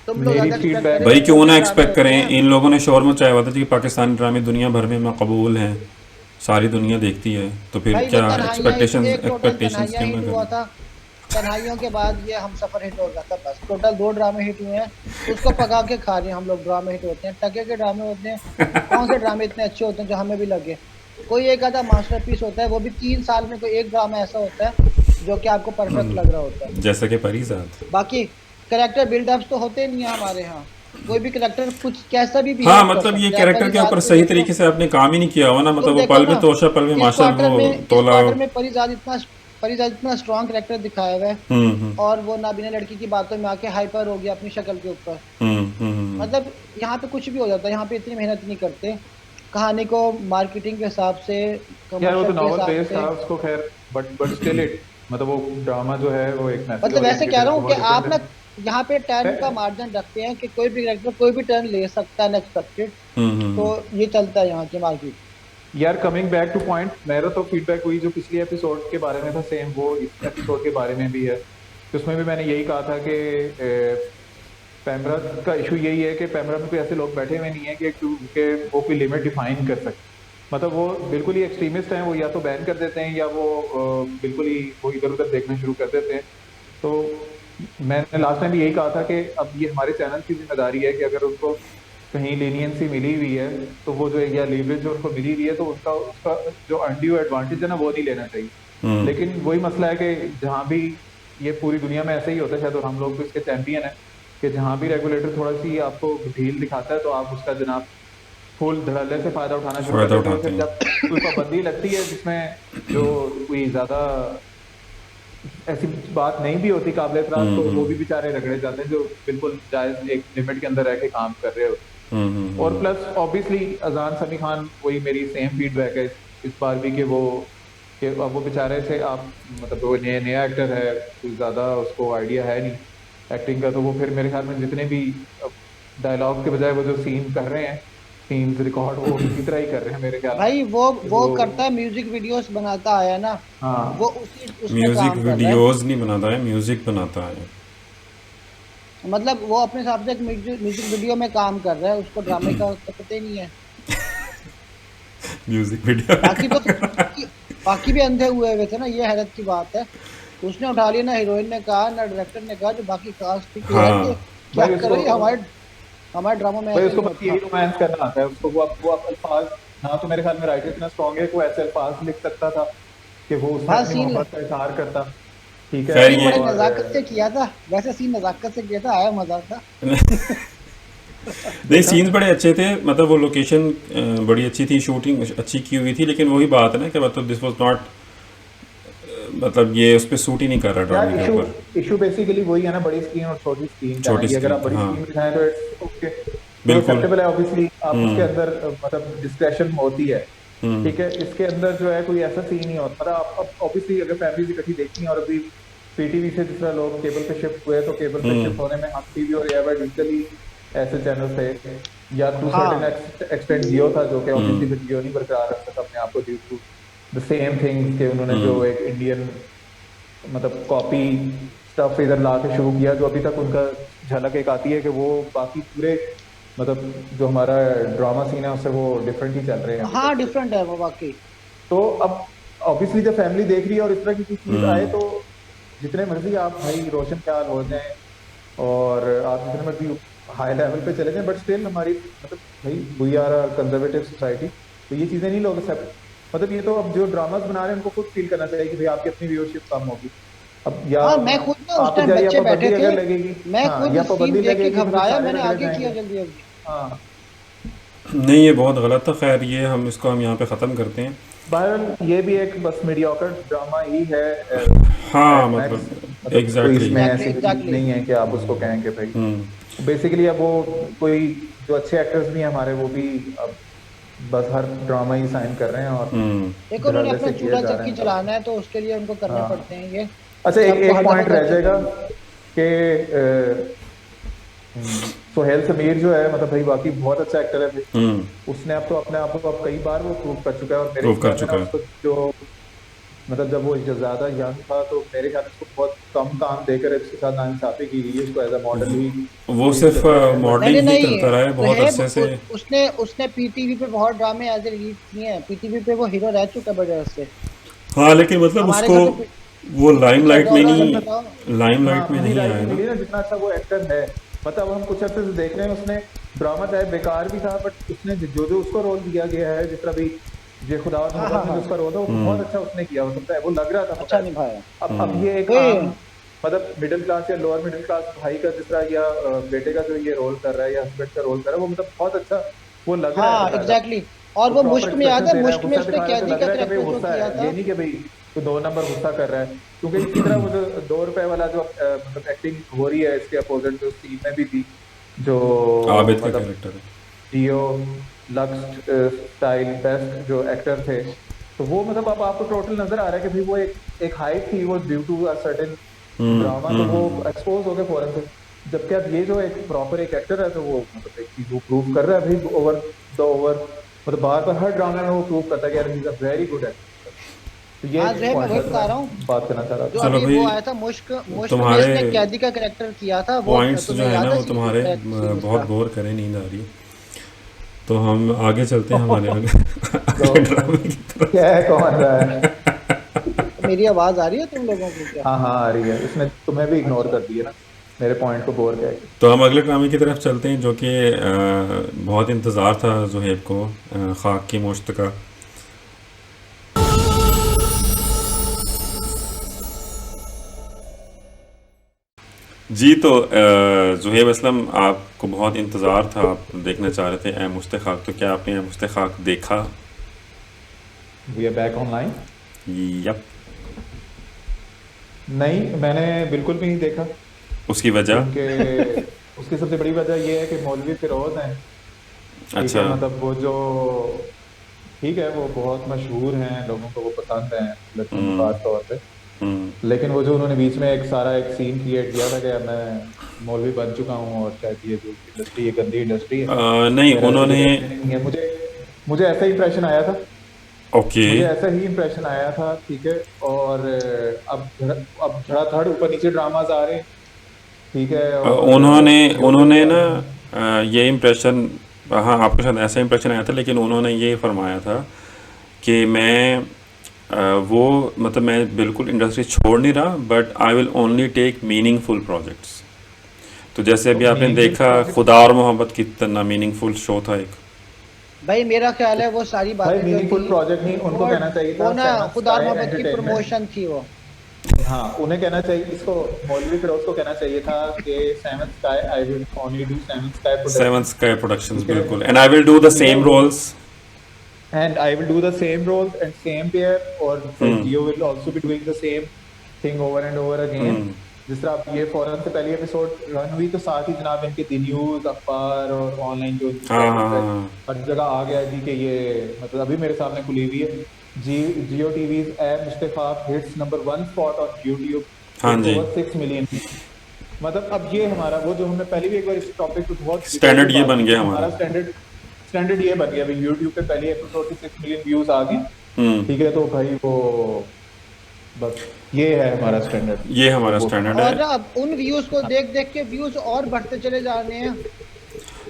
तुम लोग मेरी ज्यादा एक्सपेक्ट कर फीडबैक रहे हो, भाई जो क्यों मूवी ना ड्रामे एक्सपेक्ट होते करें, हैं। इन लोगों ने शोर मचाया हुआ था कि पाकिस्तानी ड्रामे दुनिया भर में मकबूल हैं, सारी दुनिया देखती है, तो फिर भाई वो क्या तन्हाइयाँ एक्सपेक्टेशंस एक टोटल एक्सपेक्टेशंस तन्हाइयाँ क्यों हिट ना हुआ करें। था। तन्हाइयों के बाद ये हम सफर हिट हो गया था, बस टोटल 2 ड्रामे हिट हुए हैं। उसको पका के खा रहे हैं हम लोग। ड्रामे हिट होते हैं, टके के ड्रामे होते हैं। कौन से ड्रामे इतने अच्छे होते हैं जो हमें भी लगे। कोई एक आधा मास्टरपीस होता है, वो भी 3 साल में कोई एक ड्रामा ऐसा होता है जो कि आपको परफेक्ट लग रहा होता है। जैसा कि परिजात। बाकी करेक्टर बिल्डअप्स तो होते नहीं है हमारे यहाँ। कोई भी करेक्टर कुछ कैसा भी हाँ, बिहेव कर मतलब ये सकता है। कैरेक्टर के परिजात ऊपर को सही देखो, तरीके से आपने काम ही नहीं किया हुआ ना, मतलब तुम वो देखो पल ना, में तोशा, पल में माशा, वो इस तोला। क्वार्टर में परिजात इतना स्ट्रॉन्ग करेक्टर दिखाया हुआ है, हम्म और वो नाबीना लड़की की बातों में आके हाइपर हो गया अपनी शक्ल के ऊपर। हम्म। मतलब यहाँ पे कुछ भी हो जाता है। यहाँ पे इतनी मेहनत नहीं करते कहानी को मार्केटिंग के हिसाब से, यार वो तो कमर्शियल के नॉवल हिसाब बेस्ड से। था उसको खैर बट स्टिल इट मतलब वो ड्रामा जो है वो एक मैसेज मतलब वैसे ओरिएंटेड कह है रहा तो हूँ कि बहुत आप ना डिफरेंट यहाँ पे टर्न का है। मार्जिन रखते हैं कि कोई भी करेक्टर कोई भी टर्न ले सकता है अनएक्सपेक्टेड। तो हम्म। ये चलता है यहाँ की मार्केट। यार कमिंग बैक टू पॉइंट, मेरा तो फीडबैक हुई जो पिछली एपिसोड के बारे में था सेम वो इस एपिसोड के बारे में भी है। तो उसमें भी मैंने यही कहा था कि पैमरा का इशू यही है कि पैमरा में कोई ऐसे लोग बैठे हुए नहीं है कि वो कोई लिमिट डिफाइन कर सके। मतलब वो बिल्कुल ही एक्सट्रीमिस्ट हैं, वो या तो बैन कर देते हैं या वो बिल्कुल ही वो इधर उधर देखना शुरू कर देते हैं। तो मैंने लास्ट टाइम भी यही कहा था कि अब ये हमारे चैनल की जिम्मेदारी है कि अगर उनको कहीं लीनियंसी मिली हुई है तो वो जो या लीवरेज जो उनको मिली हुई है तो उसका उसका जो अनड्यू एडवांटेज है ना वो नहीं लेना चाहिए। लेकिन वही मसला है कि जहाँ भी ये पूरी दुनिया में ऐसे ही होता है शायद, और हम लोग भी इसके चैंपियन हैं कि जहाँ भी रेगुलेटर थोड़ा सी आपको ढील दिखाता है तो आप उसका जनाब फुल धड़ल्ले से फायदा उठाना शुरू कर देते हो। फिर जब कोई पाबंदी लगती है जिसमें जो कोई ज्यादा ऐसी बात नहीं भी होती काबिल एतराज, तो वो भी बेचारे रगड़े जाते हैं जो बिल्कुल जायज एक लिमिट के अंदर रह के काम कर रहे हो। और प्लस ऑब्वियसली अजान समी खान, वही मेरी सेम फीडबैक है इस बार भी कि अब वो बेचारे से आप मतलब वो नया एक्टर है, कुछ ज़्यादा उसको आइडिया है नहीं एक्टिंग का, तो वो फिर मेरे ख्याल में जितने भी डायलॉग के बजाय वो जो सीन कर रहे हैं, सीन्स रिकॉर्ड, वो इसी तरह ही कर रहे हैं मेरे ख्याल में। भाई वो करता है, म्यूजिक वीडियोस बनाता आया ना। हाँ वो उसी उसमें म्यूजिक काम कर रहा है। वीडियोस नहीं बनाता है, म्यूजिक बनाता है। मतलब वो अपने हिसाब से एक म्यूजिक वीडियो में काम कर रहा है, उसको ड्रामे का तो पता ही नहीं है। Music video. बाकी भी अंधे हुए हुए थे ना, ये हैरत की बात है। उसने उठा लिया, ना हीरोइन ने कहा ना डायरेक्टर ने कहा, जो बाकी कास्ट थी हाँ। कि क्या करो ये हमारे ड्रामा में भाई ऐसे उसको नहीं बस यही होता। रोमांस करना आता है उसको। वो अल्फाज ना, तो मेरे ख्याल में राइटर इतना स्ट्रॉन्ग है कि वो ऐसे अल्फाज लिख सकता था कि वो उसमें हाँ, अपनी सीन मोहब्बत का इजहार करता। ठीक खैर है, ये- बड़े और नजाकत से किया था, वैसे सीन नजाकत से किया था, आया मजा था। नहीं, सीन्स बड़े अच्छे थे, मतलब वो लोकेशन बड़ी अच्छी थी, शूटिंग अच्छी की हुई थी, लेकिन वही बात है ना कि मतलब दिस वाज नॉट, मतलब ये उस पर सूट ही नहीं कर रहा यार ड्रामे के ऊपर। इशू बेसिकली वही है ना, बड़ी स्क्रीन और छोटी स्क्रीन का। छोटी अगर आप स्क्रीन, बड़ी हाँ। स्क्रीन में दिखाएं तो इट्स ओके, बिल्कुल। एक्सेप्टेबल है। ऑब्वियसली आप उसके अंदर मतलब डिस्क्रेशन होती है, ठीक है। इसके अंदर जो है कोई ऐसा सीन नहीं होता। मतलब आप ऑब्वियसली अगर फैमिली इकट्ठी देखती हैं, और अभी पीटीवी से जिस तरह लोग केबल पे शिफ्ट हुए, तो केबल पे शिफ्ट होने में हम टीवी और या डिजिटली ऐसे चैनल थे, या टू सर्टेन एक्सटेंट जियो था, जो कि ऑब्वियसली फिर जियो नहीं बरकरार रख सका अपने आप को due to the same things के उन्होंने जो एक इंडियन मतलब कॉपी स्टफ इधर ला के शुरू किया, जो अभी तक उनका झलक एक आती है कि वो बाकी पूरे मतलब जो हमारा ड्रामा सीन है उससे वो डिफरेंट ही चल रहे हैं। हाँ, डिफरेंट है वो वाकई। तो अब ऑब्वियसली जब फैमिली देख रही है और इस तरह की कोई चीज आए, तो जितने मर्जी आप भाई रोशन ख्याल हो जाएं और आप जितने मर्जी हाई लेवल पे चले जाएं, बट स्टिल हमारी मतलब भाई we are a conservative society, तो ये चीजें नहीं लोग एक्सेप्ट। मतलब ये तो अब जो ड्रामास बना रहे हैं उनको खुद फील करना चाहिए कि भाई आपकी अपनी व्यूअरशिप कम होगी। अब या हाँ, मैं खुद ना उस आप टाइम या बच्चे पाबंदी बैठे अगर थे, लगेगी, मैं हाँ, खुद या सीन पाबंदी देख के लगेगी तो घबराया, सारे मैंने रगड़े आगे किया जाएंगे। जल्दी जल्दी। हाँ नहीं, ये बहुत गलत था। खैर ये हम इसको हम यहाँ पे ख़त्म करते हैं। बहरहाल ये भी एक बस मीडियोकर ड्रामा ही है। हाँ, Max, मतलब कोई एग्जैक्टली। इसमें ऐसी चीज Exactly. नहीं है कि आप उसको कहें कि भाई बेसिकली अब वो कोई जो अच्छे एक्टर्स भी हैं हमारे, वो भी अब बस हर ड्रामा ही साइन कर रहे हैं और देखो उन्होंने धड़ल्ले अपना से किए चूल्हा जा रहे चक्की हैं। चलाना है तो उसके लिए उनको करने हाँ। पड़ते हैं ये। अच्छा, एक सबको एक हर दफा पॉइंट रह करते जाएगा हैं। कि सोहेल समीर जो है, मतलब भाई वाकई बहुत अच्छा एक्टर है भाई। उसने अब तो अपने आप को अब कई बार वो प्रूव कर चुका है, और मेरे प्रूव कर ख्याल में ना चुका है। उसको जो, मतलब जब वो जो ज्यादा यंग था तो मेरे ख्याल में उसको बहुत कम काम देकर इसके साथ नाइंसाफी की गई है। उसको एज अ मॉडल ही वो यूज सिर्फ करते रहे हैं, बट नहीं मॉडलिंग ही नहीं, करता रहा है बहुत सुहेब अरसे से। उसने उसने पीटीवी पे बहुत ड्रामे एज ए लीड किए हैं। पीटीवी पे वो हीरो रह चुका है बड़े अरसे। हाँ लेकिन मतलब हमारे उसको घर पे वो पिक्चर लाइमलाइट में दौरान नहीं, बताओ। लाइमलाइट हाँ, में उतनी नहीं राइट आया नहीं ना। मिली ना जितना अच्छा वो एक्टर है। मतलब हम कुछ अर्से से देख रहे हैं, उसने ड्रामा चाहे बेकार भी था, बट उसने जो जो उसको रोल दिया गया है, जिस तरह भी ये खुदा और हाँ मोहब्बत हाँ में जो हाँ, उसका रोल है, वो बहुत अच्छा उसने किया। हो सकता है वो लग रहा था अच्छा प्रोफेशनल। निभाया। अब ये एक वही, आम, मतलब मिडिल क्लास या लोअर मिडिल क्लास भाई का जिस तरह, या बेटे का जो ये रोल कर रहा है, या हस्बैंड का रोल कर रहा है, वो मतलब बहुत अच्छा वो लग रहा है हाँ बकायदा। एग्जैक्टली। और वो वो प्रॉपर मुश्क में याद एक्सप्रेशन है, दे रहा है, मुश्क में गुस्सा उसने दिखा रहा है तो कैदी लग का रहा है कि भाई करेक्टर जो गुस्सा किया है, था। ये नहीं कि भाई तो 2 नंबर गुस्सा कर रहा है। क्योंकि इसी तरह वो जो 2 रुपए वाला जो मतलब एक्टिंग हो रही है इसके अपोजिट जो सीन में भी थी, जो आबिद का मतलब कैरेक्टर है। जियो लक्स स्टाइल बेस्ट जो एक्टर थे, तो वो मतलब अब आपको टोटल नजर आ रहा है कि भाई वो एक हाइट थी, वो due to a certain drama, तो वो एक्सपोज हो गए फौरन से। जबकि अब ये जो एक प्रॉपर एक एक्टर है, तो वो मतलब एक चीज वो प्रूव कर रहा है भाई ओवर द ओवर, मतलब बार बार हर ड्रामे में वो प्रूव करता है कि यार he is a very good actor. तो ये हाँ एक जोहेब, मैं पॉइंट वही था जो बता मैं रहा हूँ। बात करना चाह रहा जो था। चलो अभी भाई, वो आया था मुश्क, मुश्क में तुम्हारे इसने कैदी का करेक्टर किया था वो। पॉइंट्स जो तुम्हें है ना याद है वो सीन तुम्हारे सीन बहुत उसका? बोर करे, नींद आ रही है। तो हम आगे चलते हैं हमारे आगे तो अगले ड्रामे की तरफ। क्या है, कौन रहा है? मेरी आवाज आ रही है तुम लोगों को क्या? हाँ हाँ, आ रही है। इसने तुम्हें भी इग्नोर अच्छा, कर दिया ना, मेरे पॉइंट को बोर कह के। तो हम अगले ड्रामे की तरफ चलते हैं जो कि बहुत इंतज़ार था जुहेब को, खाक की मुश्त का। जी तो जुहेब असलम, आपको बहुत इंतज़ार था, आप देखना चाह रहे थे ए मुश्त खाक, तो क्या आपने ए मुश्त खाक देखा? We are back online. Yup. नहीं, मैंने बिल्कुल भी नहीं देखा। उसकी वजह? क्योंकि उसकी सबसे बड़ी वजह यह है कि मौलवी फिरोज हैं, ठीक अच्छा। है, मतलब वो जो, ठीक है वो बहुत मशहूर हैं, लोगों को वो पसंद हैं, लड़कियों को खास तौर पे। लेकिन वो जो उन्होंने बीच में एक सारा एक सीन क्रिएट किया था कि मैं मौलवी बन चुका हूँ और शायद ये जो इंडस्ट्री, ये गंदी इंडस्ट्री है, नहीं मेरा कोई उन्होंने, इंटरेस्ट नहीं है। मुझे मुझे ऐसा ही इंप्रेशन आया था। ओके। मुझे ऐसा ही इंप्रेशन आया था, ठीक है। और अब धड़ाधड़ ऊपर नीचे ड्रामाज आ रहे हैं, ठीक है। और उन्होंने यूट्यूब उन्होंने पे ना अपनी, ये इम्प्रेशन, हाँ आपके साथ ऐसा इम्प्रेशन आया था, लेकिन उन्होंने ये फरमाया था कि मैं वो मतलब मैं बिल्कुल इंडस्ट्री छोड़ नहीं रहा, but I will only take meaningful projects. तो जैसे तो अभी आपने मीनिंगफुल देखा प्रोजेक्ट, खुदा और मोहब्बत, कितना मीनिंगफुल शो था एक। भाई मेरा ख्याल है वो सारी भाई बातें जो थी मीनिंगफुल प्रोजेक्ट नहीं, वो उनको कहना चाहिए वो था ना सेवन खुदा और स्काई मोहब्बत की एंटरटेनमेंट। प्रमोशन थी वो। हाँ, उन्हें कहना चाहिए, इसको मौलवी फिरोज को कहना चाहिए था कि Seven Sky, I will only do Seven Sky Seven Production, Sky Productions, ठीक है। बिल्कुल, and I will do the ठीक है, same roles. and I will do the same roles and same pair, और Gio will also be doing the same thing over and over again। जिस तरह आप ये फौरन से पहली एपिसोड रन हुई तो साथ ही जनाब इनके दी न्यूज, अखबार और ऑनलाइन जो हाँ हाँ चैनल है, हाँ हर जगह आ गया जी कि ये, मतलब अभी मेरे सामने खुली हुई है, Geo TV's a Mushtaq hits number 1 spot on YouTube हाँ विद जी। Over 6 million. मतलब अब ये हमारा वो जो हमने पहले भी एक बार इस टॉपिक पे बहुत स्टैंडर्ड ये बात बन की, गया हमारा हमारा। स्टैंडर्ड स्टैंडर्ड ये बन गया भाई। यूट्यूब पे पहले एपिसोड के 6 मिलियन व्यूज आ गए, ठीक है, तो भाई वो बस ये है हमारा स्टैंडर्ड। ये तो हमारा वो स्टैंडर्ड और है। ना अब उन व्यूज को देख देख के व्यूज और बढ़ते चले जा रहे हैं।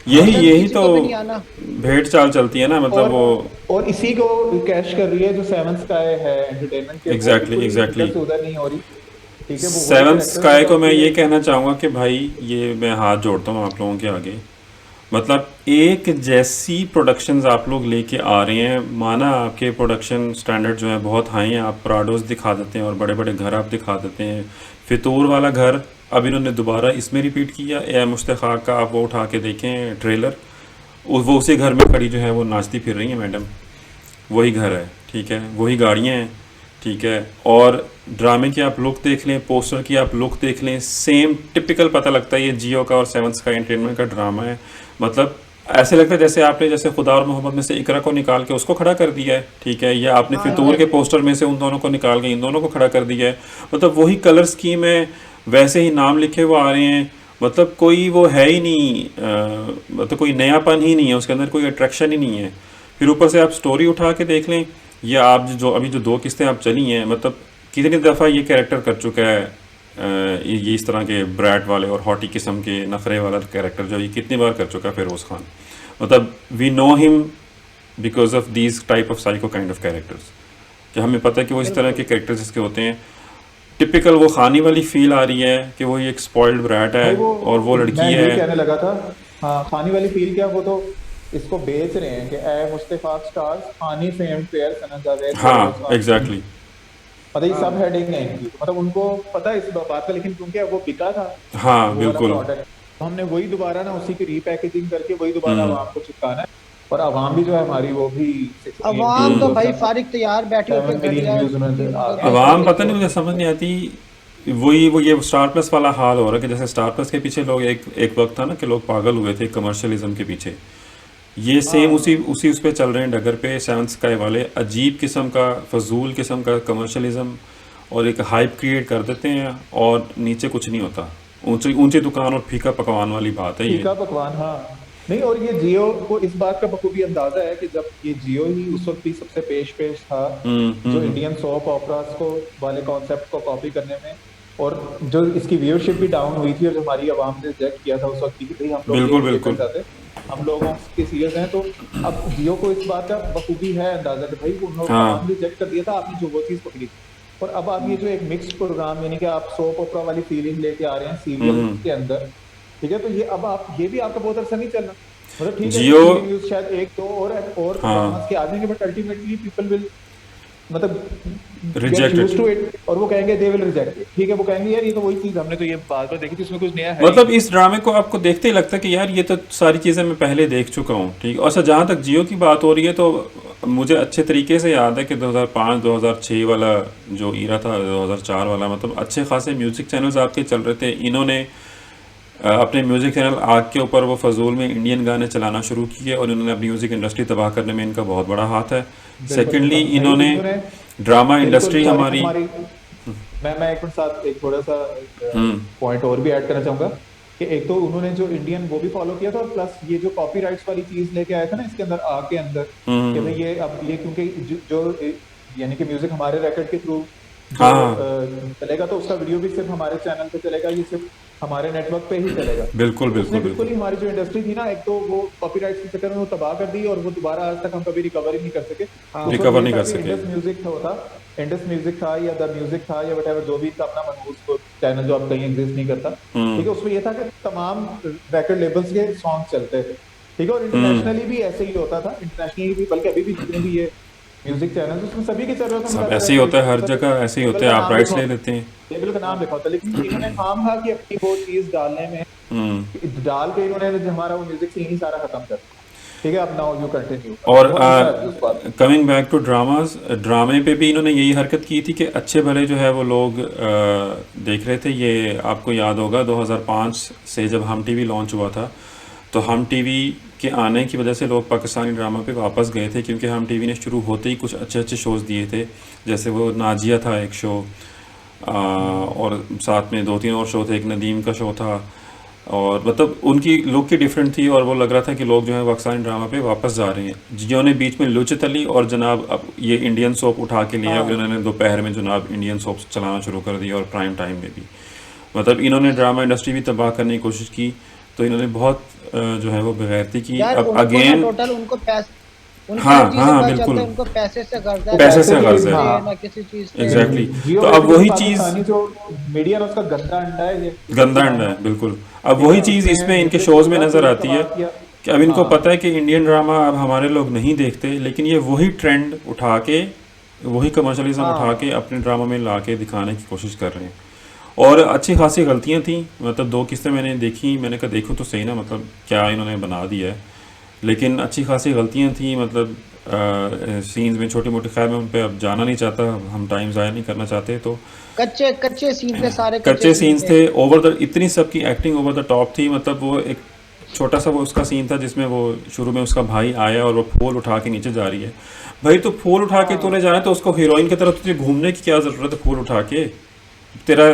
यही मकसद यही किसी तो को भी नहीं आना। भेड़ चाल चलती है ना, मतलब वो। और इसी को कैश कर रही है जो सेवन स्काई है एंटरटेनमेंट के, वो एग्जैक्टली बिल्कुल एग्जैक्टली। इधर से उधर नहीं हो रही, ठीक है। वो वही सेवन कैरेक्टर स्काई को मतलब मैं ये कि कहना चाहूँगा कि भाई, ये मैं हाथ जोड़ता हूँ आप लोगों के आगे, मतलब एक जैसी प्रोडक्शंस आप लोग लेके आ रहे हैं। माना आपके प्रोडक्शन स्टैंडर्ड जो है बहुत हाई हैं, आप प्राडोस दिखा देते हैं और बड़े बड़े घर आप दिखा देते हैं। फितूर वाला घर अब इन्होंने दोबारा इसमें रिपीट किया, ए मुश्ताक का आप वो उठा के देखें ट्रेलर, वो उसी घर में खड़ी जो है वो नाचती फिर रही हैं मैडम, वही घर है, ठीक है, वही गाड़ियाँ हैं, ठीक है। और ड्रामे की आप लुक देख लें, पोस्टर की आप लुक देख लें, सेम टिपिकल पता लगता है ये जियो का और सेवन स्काई एंटरटेनमेंट का ड्रामा है। मतलब ऐसे लगता है जैसे आपने जैसे खुदा और मोहब्बत में से इकरा को निकाल के उसको खड़ा कर दिया है, ठीक है, या आपने फितूर के पोस्टर में से उन दोनों को निकाल के इन दोनों को खड़ा कर दिया है। मतलब वही कलर स्कीम है, वैसे ही नाम लिखे हुए आ रहे हैं, मतलब कोई वो है ही नहीं, मतलब कोई नयापन ही नहीं है उसके अंदर, कोई अट्रैक्शन ही नहीं है। फिर ऊपर से आप स्टोरी उठा के देख लें, या आप जो अभी जो 2 किस्तें आप चली हैं, मतलब कितनी दफ़ा ये कैरेक्टर कर चुका है, ये इस तरह के ब्रैट वाले और हॉटी किस्म के नखरे वाला कैरेक्टर जो ये कितनी बार कर चुका है फिरोज़ खान। मतलब we know him because of these type of psycho kind of characters, कि हमें पता है कि वो इस तरह के कैरेक्टर्स जिसके होते हैं। टिपिकल वो खानी वाली फील आ रही है कि वो एक स्पॉइल्ड ब्रैट है और वो लड़की मैं है। यही कहने लगा था, हाँ खानी वाली फील क्या, वो तो इसको बेच रहे हैं कि ए मुस्तफा स्टार्स खानी फेम फेयर सना जावेद। हाँ एग्जैक्टली, मतलब ये सब हेडिंग है इनकी, मतलब उनको पता है इस बात का, लेकिन क्योंकि वो बिका था हाँ वो बिल्कुल, वाला प्रोडक्ट, तो हमने वही दोबारा ना उसी की रीपैकेजिंग करके वही दोबारा आवाम को चिपकाना है। और आवाम भी जो है हमारी वो भी अवाम तो भाई फारिग तैयार बैठी होकर 7 मिलियन व्यूज उन्होंने आवाम पता नहीं, मुझे समझ नहीं आती। वही वो ये स्टार प्लस वाला हाल हो रहा है कि जैसे स्टार प्लस के पीछे लोग एक वक्त था ना कि लोग पागल हुए थे कमर्शियलिज्म के पीछे, ये सेम उसी उस पे चल रहे हैं डगर पे। सेवंथ स्काई वाले अजीब किस्म का फजूल किस्म का कमर्शियलिज्म और एक हाइप क्रिएट कर देते हैं और नीचे कुछ नहीं होता। ऊंची ऊंची दुकान और फीका पकवान वाली बात है ये। फीका पकवान, हाँ नहीं। और ये जियो को इस बात का बखूबी अंदाजा है कि जब ये जियो ही उस वक्त भी सबसे पेश था जो इंडियन सोप ऑपरास को वाले कॉन्सेप्ट को कॉपी करने में, और जो इसकी व्यूअरशिप भी डाउन हुई थी और जो हमारी आवाम ने रिजेक्ट किया था उस वक्त की भाई हम लोग बिल्कुल ये बिल्कुल चाहते, हम लोगों के सीरियस हैं। तो अब जियो को इस बात का बखूबी है अंदाजा कि भाई उन लोगों ने रिजेक्ट कर दिया था, आपने जो वो चीज पकड़ी थी। और अब आप ये जो एक मिक्स्ड प्रोग्राम, यानी कि आप सोप ओपरा वाली फीलिंग लेके आ रहे हैं सीरियल के अंदर, ठीक है, तो ये अब आप ये भी आपका बहुत अच्छा नहीं चल रहा। मतलब ठीक है जियो न्यूज़ शायद 1-2 और के आ जाएंगे, बट अल्टीमेटली पीपल विल मतलब रिजेक्ट इट, और वो कहेंगे दे विल रिजेक्ट इट। ठीक है, वो कहेंगे यार ये तो वही चीज हमने तो ये बात देखी थी, इसमें कुछ नया है। मतलब इस ड्रामे को आपको देखते ही लगता है कि यार ये तो सारी चीज़ें मैं पहले देख चुका हूँ, ठीक। और जहाँ तक जियो की बात हो रही है तो मुझे अच्छे तरीके से याद है कि 2005-2006 वाला जो ईरा था, 2004 वाला, मतलब अच्छे खासे म्यूज़िक चैनल्स आपके चल रहे थे। इन्होंने अपने म्यूज़िक चैनल आग के ऊपर वो फजूल में इंडियन गाने चलाना शुरू किए और इन्होंने अपनी म्यूज़िक इंडस्ट्री तबाह करने में इनका बहुत बड़ा हाथ है। सेकेंडली इन्होंने ड्रामा इंडस्ट्री हमारी मैं एक मिनट साथ एक थोड़ा सा पॉइंट और भी ऐड करना चाहूँगा कि एक तो उन्होंने जो इंडियन वो भी फॉलो किया था, और प्लस ये जो कॉपीराइट्स वाली चीज़ लेके आया था ना इसके अंदर आग के अंदर, कि भाई ये अब ये क्योंकि जो यानी कि म्यूज़िक हमारे रिकॉर्ड के थ्रू चलेगा तो उसका वीडियो भी सिर्फ हमारे चैनल पे चलेगा, ये सिर्फ हमारे नेटवर्क पे ही चलेगा। बिल्कुल बिल्कुल बिल्कुल ही हमारी जो इंडस्ट्री थी ना, एक तो वो कॉपीराइट के चक्कर में वो तबाह कर दी और वो दोबारा आज तक हम कभी रिकवर ही नहीं कर सके। रिकवर नहीं कर सके। इंडस म्यूजिक था या द म्यूजिक था या व्हाटएवर जो भी था, अपना मनहूस चैनल जो अब कहीं एग्जिस्ट नहीं करता, ठीक है, उसमें ये था कि तमाम रिकॉर्ड लेबल्स के सॉन्ग चलते थे, ठीक है। और इंटरनेशनली भी ऐसे ही होता था, इंटरनेशनली भी, बल्कि अभी भी जितने भी ये म्यूजिक चैनल उसमें सभी के चल रहे थे, सब ऐसे ही होता है, हर जगह ऐसे ही होता है, आप राइट्स ले लेते हैं, लेबल का नाम लिखा होता है, लेकिन इन्होंने काम था कि अपनी वो चीज डालने में डाल के इन्होंने हमारा वो म्यूजिक सीन ही सारा खत्म कर, ठीक है। अब नाउ यू कंटिन्यू। और कमिंग बैक टू ड्रामास, ड्रामे पे भी इन्होंने यही हरकत की थी कि अच्छे भले जो है वो लोग देख रहे थे। ये आपको याद होगा 2005 से जब हम टीवी लॉन्च हुआ था, तो हम टीवी के आने की वजह से लोग पाकिस्तानी ड्रामा पे वापस गए थे, क्योंकि हम टीवी ने शुरू होते ही कुछ अच्छे अच्छे शोज़ दिए थे, जैसे वो नाजिया था एक शो, और साथ में 2-3 और शो थे, एक नदीम का शो था, और मतलब उनकी लुक ही डिफरेंट थी और वो लग रहा था कि लोग जो है पाकिस्तानी ड्रामा पे वापस जा रहे हैं। जियो ने बीच में लुचत अली और जनाब अब ये इंडियन सोप उठा के लिया, और उन्होंने दोपहर में जनाब इंडियन सोप चलाना शुरू कर दिया, और प्राइम टाइम में भी, मतलब इन्होंने ड्रामा इंडस्ट्री भी तबाह करने की कोशिश की। तो इन्होंने बहुत जो है वो बेगैरती की। अब अगेन टोटल उनको हाँ बिल्कुल उनको पैसे से गर्ज है, पैसे से गर्ज है ना किसी चीज पे। एग्जैक्टली। तो अब वही चीज जो मीडिया उसका गंदा अंडा है, ये गंदा अंडा है बिल्कुल। अब वही चीज इसमें इनके शोज में नजर आती है कि अब इनको पता है कि इंडियन ड्रामा अब हमारे लोग नहीं देखते, लेकिन ये वही ट्रेंड उठा के, वही कमर्शलिज्म उठा के अपने ड्रामा में ला के दिखाने की कोशिश कर रहे हैं। और अच्छी खासी गलतियाँ थी, मतलब 2 किस्तें मैंने देखी, मैंने कहा देखो तो सही ना, मतलब क्या इन्होंने बना दिया है, लेकिन अच्छी खासी गलतियाँ थी, मतलब सीन्स में छोटी मोटी। खैर मैं उन पर अब जाना नहीं चाहता, हम टाइम ज़ाया नहीं करना चाहते। तो कच्चे सीन थे, सारे कच्चे सीन्स थे, ओवर द, इतनी सबकी एक्टिंग ओवर द टॉप थी, मतलब वो एक छोटा सा वो उसका सीन था जिसमें वो शुरू में उसका भाई आया और वो फूल उठा के नीचे जा रही है। भाई तो फूल उठा के तूने जाना तो उसको हीरोइन की तरह तुझे घूमने की क्या जरूरत है फूल उठा के? तेरा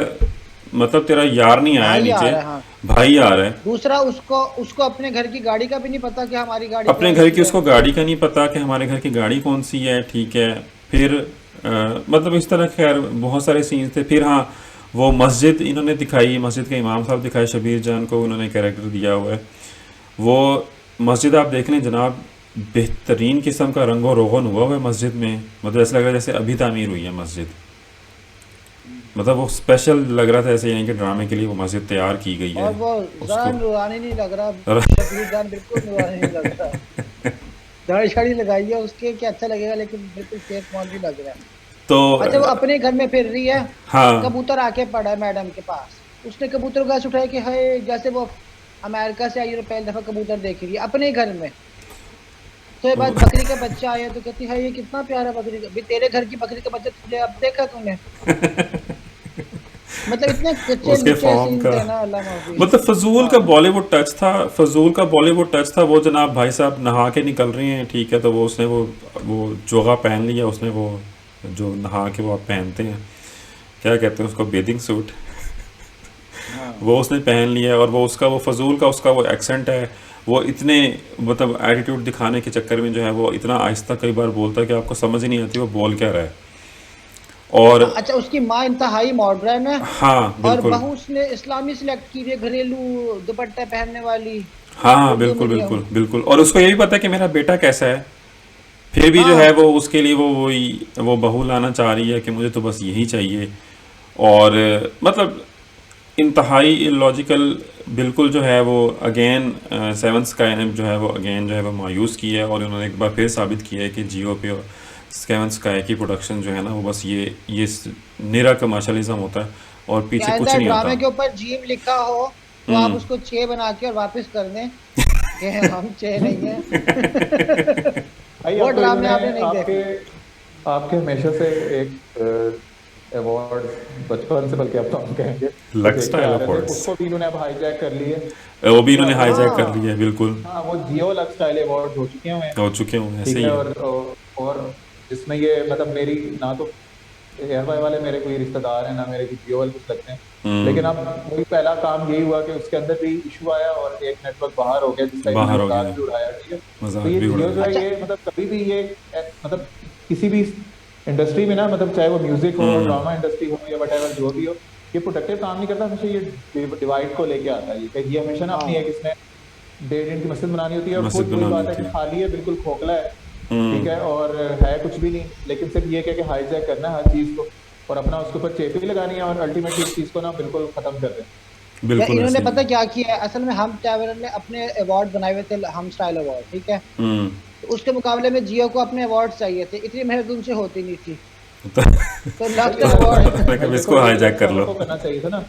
मतलब तेरा यार नहीं आया भाई आ नीचे, रहा है, हाँ। भाई आ रहा है। दूसरा उसको उसको अपने घर की गाड़ी का भी नहीं पता कि हमारी गाड़ी अपने कौन घर सी की है। उसको गाड़ी का नहीं पता कि हमारे घर की गाड़ी कौन सी है, ठीक है। फिर मतलब इस तरह खैर बहुत सारे सीन्स थे। फिर हाँ वो मस्जिद इन्होंने दिखाई, मस्जिद के इमाम साहब दिखाए, शबीर जान को उन्होंने कैरेक्टर दिया हुआ है। वो मस्जिद आप देख लें जनाब, बेहतरीन किस्म का रंगो रोगन हुआ हुआ है मस्जिद में। मतलब ऐसा लग रहा है जैसे अभी तामीर हुई है मस्जिद। मतलब वो स्पेशल लग रहा था ऐसे, यानी कि ड्रामे के लिए वो मस्जिद तैयार की गई है और वो जरा उसको। नूरानी नहीं लग रहा, शबीर जान बिल्कुल नूरानी नहीं लग रहा। दाढ़ी शाड़ी लगाई है उसके कि अच्छा लगेगा, लेकिन बिल्कुल फेक मौलवी लग रहा है। तो अच्छा वो अपने घर में फिर रही है, हाँ कबूतर आके पड़ा है मैडम के पास, उसने कबूतर गाछ उठाया कि हाय, जैसे वो अमेरिका से आई और पहली दफा कबूतर देख रही है अपने घर में। तो ये बात बकरी का बच्चा आया तो कहती है ये कितना प्यारा बकरी का, भी तेरे घर की बकरी का बच्चा तुझे अब देखा तूने। मतलब इतने कच्चे उसके नीचे फॉर्म सीन का थे ना, अल्लाह माफी। मतलब फजूल का बॉलीवुड टच था, फजूल का बॉलीवुड टच था। वो जनाब भाई साहब नहा के निकल रहे हैं, ठीक है, तो वो उसने वो जोगा पहन लिया उसने, वो जो नहा के वो आप पहनते हैं, क्या कहते हैं उसको, बेदिंग सूट, वो उसने पहन लिया। और वो उसका वो फजूल का उसका वो एक्सेंट है, वो इतने मतलब एटीट्यूड दिखाने के चक्कर में जो है वो इतना आहिस्ता कई बार बोलता है कि आपको समझ ही नहीं आती वो बोल क्या रहा है। और अच्छा उसकी माँ इंतहाई मॉडर्न है, हाँ और बिल्कुल, बहू उसने इस्लामी सिलेक्ट की है, घरेलू दुपट्टा पहनने वाली, हाँ हाँ उर्दू बिल्कुल मीडियम। बिल्कुल बिल्कुल। और उसको ये भी पता है कि मेरा बेटा कैसा है, फिर भी जो है हाँ वो उसके लिए वो बहू लाना चाह रही है कि मुझे तो बस यही चाहिए। और मतलब इंतहाई इलॉजिकल बिल्कुल जो है वो अगेन सेवन स्काई ने जो है वो अगेन जो है वो मायूस की है। और उन्होंने एक बार फिर साबित किया है कि जियो पे और सेवन स्काई की प्रोडक्शन जो है ना वो बस ये निरा कमर्शलिज्म होता है और कि पीछे कुछ आइंदा नहीं आता। ड्रामे के ऊपर जीम लिखा हो तो आप उसको चे बना के और वापस कर दें कि हम चे नहीं है। भाई वो अब तो ड्रामे इन्होंने आपने नहीं आपके देखे। आपके हमेशा से एक अवार्ड बचपन से, बल्कि अब तो हम कहेंगे, जो लक देखते स्टाइल आ रहे थे अवार्ड्स उसको भी इन्होंने अब हाईजैक कर लिए। वो भी इन्होंने पूरा हाईजैक कर हाँ लिया है बिल्कुल, हाँ वो जियो लक स्टाइल अवार्ड हो चुके हुए हैं। हो चुके हों ऐसे ठीक ही है, है। और जिसमें ये मतलब मेरी ना तो एयर वाई वाले मेरे कोई रिश्तेदार हैं ना मेरे कोई जियो वाले कुछ लगते हैं, लेकिन अब वही पहला काम यही हुआ कि उसके अंदर भी इशू आया और एक नेटवर्क बाहर हो गया जिसका इन्होंने बाहर हो मजाक गया, भी उड़ाया। ठीक है, मजाक तो ये भी जियो जो उड़ाया। है अच्छा ये मतलब कभी भी ये मतलब किसी भी इंडस्ट्री में ना, मतलब चाहे वो म्यूजिक हो, ड्रामा इंडस्ट्री हो या वट जो भी हो, ये प्रोडक्टिव काम नहीं करता, हमेशा ये डिवाइड को लेके आता है। ये हमेशा ना अपनी हाँ एक इसमें 1.5 इंच की मस्जिद बनानी होती है और मस्जिद खुद वही बनानी बात है होती कि है। खाली है, बिल्कुल खोखला है, ठीक है, और है कुछ भी नहीं, लेकिन सिर्फ ये क्या कि हाईजैक करना है हर चीज को और अपना उसके ऊपर चेपी लगानी है और अल्टीमेटली इस चीज को ना बिल्कुल खत्म कर दें। बिल्कुल या इन्होंने ऐसे ही पता है। क्या किया है, असल में हम ट्रैवलर ने अपने अवार्ड बनाए हुए थे, हम स्टाइल अवार्ड, ठीक है। हम्म तो उसके मुकाबले में जियो को अपने अवार्ड चाहिए थे, इतनी मेहनत उनसे होती नहीं थी, तो तो भाई लक भाई अवार्ड मैं भाई कभी देखो इसको ये हाईजैक लक्स कर वालों लो। को करना चाहिए था ना,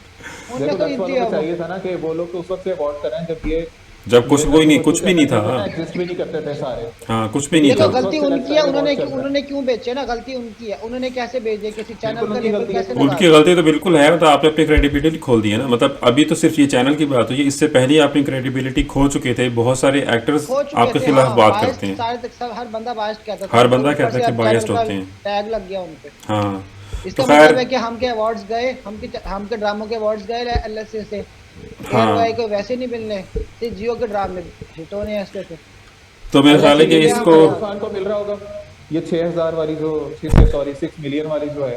उनने देखो तो लक्स जीत वालों दिया को वो। चाहिए था ना कि वो लोग तो उस वक्त से अवार्ड कर रहे हैं जब जब कुछ ये कोई नहीं, बच्चों कुछ भी नहीं था, कहते थे ना, एग्जिस्ट भी नहीं करते थे सारे। हाँ कुछ भी तो नहीं ये देखो था। उस गलती वक्त से लक्स उनकी है, स्टाइल अवार्ड चल रहा है। उन्होंने क्यों बेचे ना, गलती उनकी है, उन्होंने कैसे बेचे, किसी चैनल बिल्कुल का उनकी लेबल गलती है, कैसे लगा उनकी दिया। गलती तो बिल्कुल है, मतलब आपने अपनी क्रेडिबिलिटी खोल दी है ना। मतलब अभी तो सिर्फ ये चैनल की बात हुई है, इससे पहले ही अपनी क्रेडिबिलिटी खो चुके थे। बहुत सारे एक्टर्स खो चुके आपके थे, खिलाफ हाँ बात बायस्ड करते हैं, सारे तक सब, हर बंदा बायस्ड कहता था हर और बंदा ऊपर कहता से है कि अब बायस्ड चैनल का होते हैं। टैग लग गया उन पे। हाँ तो इसका खैर, मतलब है कि हम के अवार्ड्स गए, हम के ड्रामों के अवार्ड्स गए एलएसए से, एयर हाँ वाई को वैसे नहीं मिलने, सिर्फ जियो के ड्रामे हिट होने ऐसे थे। तो मेरा ख्याल है एलएसए कि मिले इसको, हमें, खान को मिल रहा होगा ये 6,000 वाली जो सॉरी 6 मिलियन वाली जो है,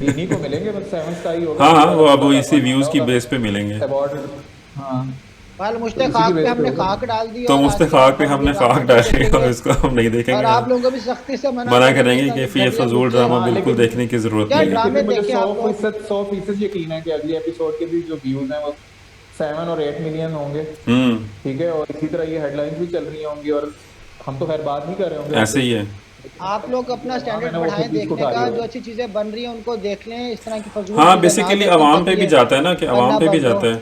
ये इन्हीं को मिलेंगे, बस 7 स्टार ही होगा हाँ हाँ जो वो अब ज्यादा इसी अवार्ड मिल व्यूज़ रहा की होगा बेस पे मिलेंगे। अवार्ड। हाँ बाल तो इसी की मुश्ताक पे बेस पे हमने होगा। खाक डाल दी तो और आज के बाद मुस्तफ़ाक पे हम ये हमने ड्रामा खाक नहीं डाली और देखेंगे, इसको हम नहीं और देखेंगे, आप हम लोगों को भी सख्ती से मना करेंगे इस करेंगे कि तरह फिर ये घटिया फजूल कुत्ते। ड्रामा हाँ बिल्कुल लेकिन देखने की ज़रूरत क्या नहीं है। फिर भी ड्रामे मुझे देखे आप लोग। 100% यकीन है कि अगले एपिसोड के भी जो व्यूज हैं वो 7 और 8 मिलियन होंगे। हम्म ठीक है, और इसी तरह ये हेडलाइंस भी चल रही होंगी और हम तो खैर बात नहीं कर रहे होंगे ऐसे ही है। आप लोग अपना स्टैंडर्ड मैंने वो बढ़ाएं खुद चीज को देखने उठा का, लिया जो है। अच्छी चीजें बन रही हैं उनको देख लें, इस तरह की फजूल हाँ चीजें ना बेसिकली देखें आवाम पे ताकि भी ये जाता है ना, कि बनना आवाम पे भी बंद हो। जाता है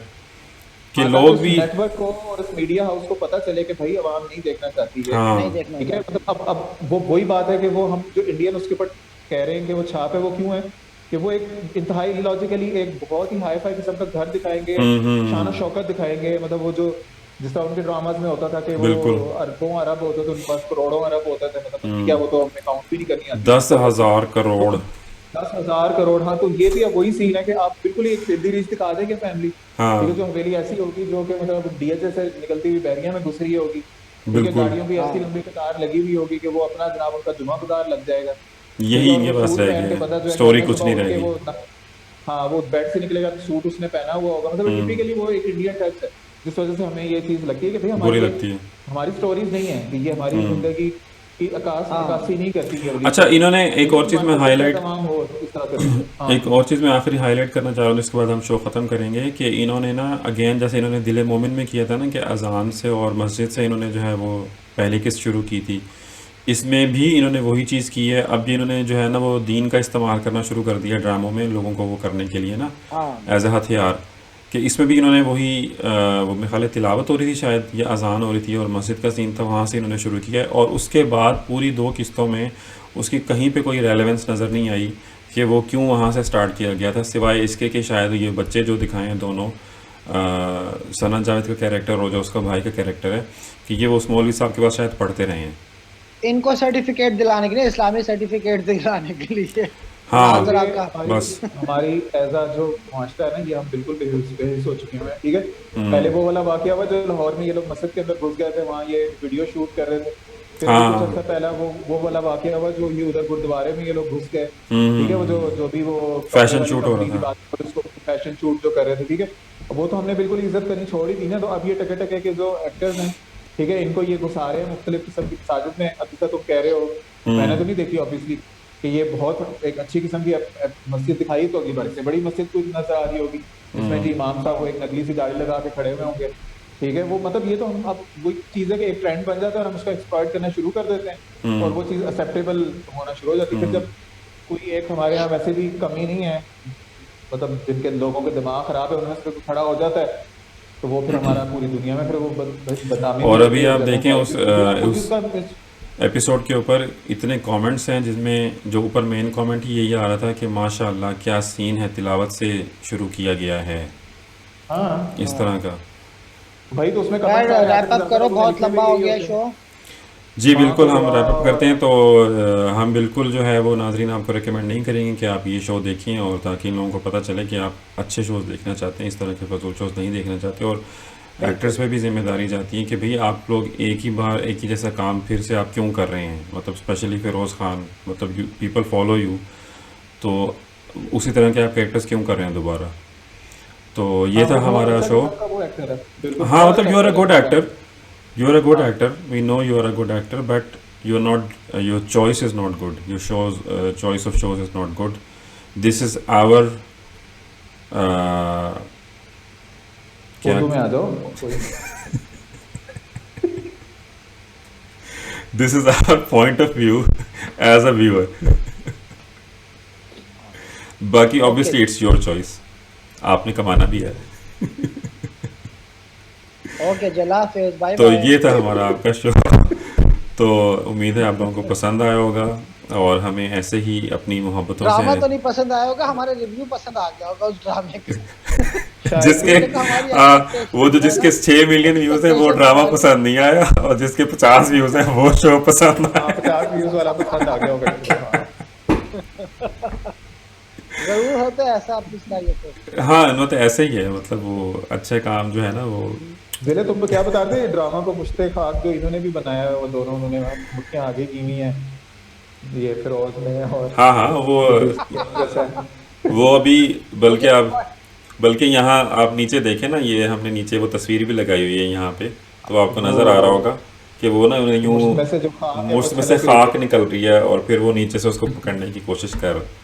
कि हाँ, ताकि लोग उस भी, नेटवर्क को और उस मीडिया हाउस को पता चले कि भाई आवाम नहीं देखना चाहती है। नहीं हाँ देखना ठीक है, चाहते। मतलब अब वो वही बात है कि वो हम जो इंडियन उसके ऊपर कह रहे हैं कि वो छाप है, वो क्यों है कि वो एक इंतहाई इलॉजिकली एक बहुत ही हाई फाई किस्म का घर दिखाएंगे, शान और शौकत दिखाएंगे, मतलब वो जो जिस तरह उनके ड्रामास में होता था कि वो बिल्कुल। अरबों अरब होते थे, उनके पास करोड़ों अरब होते थे, मतलब क्या वो तो हमें काउंट भी नहीं करनी आती। 10,000 करोड़। 10,000 करोड़, हाँ। तो ये भी अब वही सीन है कि आप बिल्कुल एक सीधी रीच दिखा देंगे फैमिली, ठीक है, हाँ जो हवेली ऐसी होगी जो कि मतलब डीएचए से निकलती हुई बैरिया में घुस रही होगी, ठीक है, बिल्कुल, गाड़ियों की ऐसी लंबी कतार लगी हुई होगी कि वो अपना जनाब उनका जुम्माबाजार लग जाएगा, ठीक यही है, और इनके वो पास सूट रह पहन के गया बंदा है, जो है स्टोरी कहता है कुछ सुबह नहीं उठ रह के गई। वो हाँ वो बेड से निकलेगा तो सूट उसने पहना हुआ होगा, मतलब टिपिकली वो एक इंडियन टच है, जिस वजह से हमें ये चीज लगती है कि भाई बुरी हमारी ये लगती है। हमारी स्टोरीज नहीं है कि ये हमारी जिंदगी की हाँ अक्कासी नहीं करती ये वाली अच्छा, स्टोरी, इन्होंने एक ठीक है, और चीज़ में 1% है हाईलाइट तमाम हो इस तरह से होते हैं। हाँ एक और चीज़ मैं आखिरी हाईलाइट करना चाह रहा हूँ, इसके बाद हम शो ख़त्म करेंगे कि इन्होंने ना अगेन जैसे इन्होंने दिल मोमिन में किया था ना कि अजान से और मस्जिद से इन्होंने जो है वो पहली किस्त शुरू की थी, इसमें भी इन्होंने वही चीज़ की है। अब भी इन्होंने जो है ना वो दीन का इस्तेमाल करना शुरू कर दिया ड्रामों में लोगों को वो करने के लिए ना, हाँ एज ए हथियार। कि इसमें भी इन्होंने वही वो मेरे ख्याल है तिलावत हो रही थी शायद या अजान हो रही थी और मस्जिद का सीन था, वहाँ से इन्होंने शुरू किया है। और उसके बाद पूरी 2 किस्तों में उसकी कहीं पे कोई रेलेवेंस नज़र नहीं आई कि वो क्यों वहाँ से स्टार्ट किया गया था, सिवाय इसके कि शायद ये बच्चे जो दिखाए हैं दोनों, सना जावेद का कैरेक्टर और जो उसका भाई का कैरेक्टर है, कि ये वो उस मौलवी साहब के पास शायद पढ़ते रहे हैं। इनको सर्टिफिकेट दिलाने के लिए, इस्लामी सर्टिफिकेट दिलाने के लिए हाँ और नाजरा ये का। बस। हमारी एज अ जो मास्टर है ना, ये हम बिल्कुल बेहिस हो चुके हैं, ठीक है। पहले वो वाला वाकया हुआ जो लाहौर में ये लोग मस्जिद के अंदर घुस गए थे, वहाँ ये वीडियो शूट कर रहे थे, फिर भी कुछ हाँ अर्सा पहला वो वाला वाकया हुआ जो ये उधर गुरुद्वारे में ये लोग घुस गए, ठीक है, वो जो भी वो फैशन कपड़े वाली शूट हो कंपनी रहा की था। बात, उसको फैशन शूट जो कर रहे थे, ठीक है, वो तो हमने बिल्कुल इज्जत करनी छोड़ ही दी ना। तो अब ये टके टके के जो एक्टर्स हैं, ठीक है, इनको ये घुसा रहे हैं मुख्तलिफ किस्म की मसाजिद में। अभी तक तुम कह रहे हो, मैंने तो नहीं देखी ऑब्वियसली, कि ये बहुत एक अच्छी किस्म की मस्जिद दिखाई तो होगी, बड़ी से बड़ी मस्जिद कोई नजर आ रही होगी, जिसमें जी इमाम साहब वो एक नकली सी गाड़ी लगा के खड़े हुए होंगे, ठीक है। वो मतलब ये तो हम अब वही चीज़ है कि एक ट्रेंड बन जाता है और हम उसको एक्सप्लॉइट करना शुरू कर देते हैं और वो चीज़ एक्सेप्टेबल होना शुरू हो जाती है। फिर जब कोई एक हमारे यहाँ वैसे भी कमी नहीं है, मतलब जिनके लोगों के दिमाग खराब है, उनमें से कोई खड़ा हो जाता है तो वो फिर हमारा पूरी दुनिया में फिर वो बदनामी और भी अभी हो आप जाता है। देखें उस खुद उस उसका एपिसोड के ऊपर इतने कमेंट्स हैं, जिसमें जो ऊपर मेन कमेंट ही यही आ रहा था कि माशाल्लाह क्या सीन है, तिलावत से शुरू किया गया है, हाँ इस तरह का। भाई, तो उसमें यार कमेंट्स आ रहे हैं, रैप अप करो, बहुत लंबा हो गया शो। जी हाँ बिल्कुल, तो हम रैप अप करते हैं। तो हम बिल्कुल जो है वो नाजरीन आपको रिकमेंड नहीं करेंगे कि आप ये शो देखें, और ताकि इन लोगों को पता चले कि आप अच्छे शोज़ देखना चाहते हैं, इस तरह के फजूल शोज़ नहीं देखना चाहते। और एक्टर्स पे भी जिम्मेदारी जाती है कि भाई आप लोग एक ही बार एक ही जैसा काम फिर से आप क्यों कर रहे हैं, मतलब स्पेशली फिरोज़ खान, मतलब पीपल फॉलो यू, तो उसी तरह के आप कैरेक्टर्स क्यों कर रहे हैं दोबारा। तो ये था हमारा शो। वो एक्टर है बिल्कुल, हाँ मतलब you are a perfect good actor है। Actor, you are a good actor, we know you are a good actor, but you're not your choice is not good, your shows choice of shows is not good. This is our क्या, उर्दू में आ जाओ कोई। this is our point of view as a viewer. बाकी obviously it's your choice, आपने कमाना भी है। Okay जला फेज, बाय तो बाय। ये था हमारा आपका शो। तो उम्मीद है आप लोगों को पसंद आया होगा, और हमें ऐसे ही अपनी मोहब्बतों ड्रामा से तो नहीं पसंद आया होगा, हमारे रिव्यू पसंद आ गया होगा उस ड्रामे के। जिसके हमारी वो जो जिसके 6 मिलियन व्यूज है वो ड्रामा पसंद नहीं आया, और जिसके 50 व्यूज है वो शो पसंद आया। 50 व्यूज वाला पसंद आ गया होगा। जरूर होता है ऐसा, आप दिखाइए तो। हाँ वो तो ऐसे ही है, मतलब वो अच्छे काम जो है ना वो। जिले तुम तो क्या बताते हैं, ड्रामा को मुश्ते खाक जो इन्होंने भी बनाया है, वो दोनों उन्होंने मुट्ठियां आगे की हुई हैं, ये फिरोज ने और हाँ हाँ वो अभी बल्कि यहाँ आप नीचे देखें ना, ये हमने नीचे वो तस्वीर भी लगाई हुई है यहाँ पे, तो आपको नज़र आ रहा होगा कि वो ना यूँ मुश्त में से जो खाक है, मुश्त वो में से छलक रही है। खाक निकल रही है, और फिर वो नीचे से उसको पकड़ने की कोशिश कर रहा है।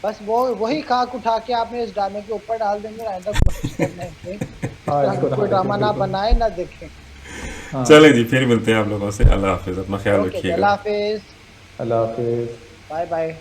बस वो वही खाक उठा के आपने इस ड्रामे के ऊपर डाल देंगे, आइंदा कोशिश करने की हाँ, इसको कोई ड्रामा ना बिल्कुल। बनाए ना देखें। हाँ, चलें जी, फिर मिलते हैं आप लोगों से। अल्लाह हाफिज़, अपना ख्याल ओके रखिएगा। अल्लाह हाफिज, अल्लाह हाफिज। Bye bye.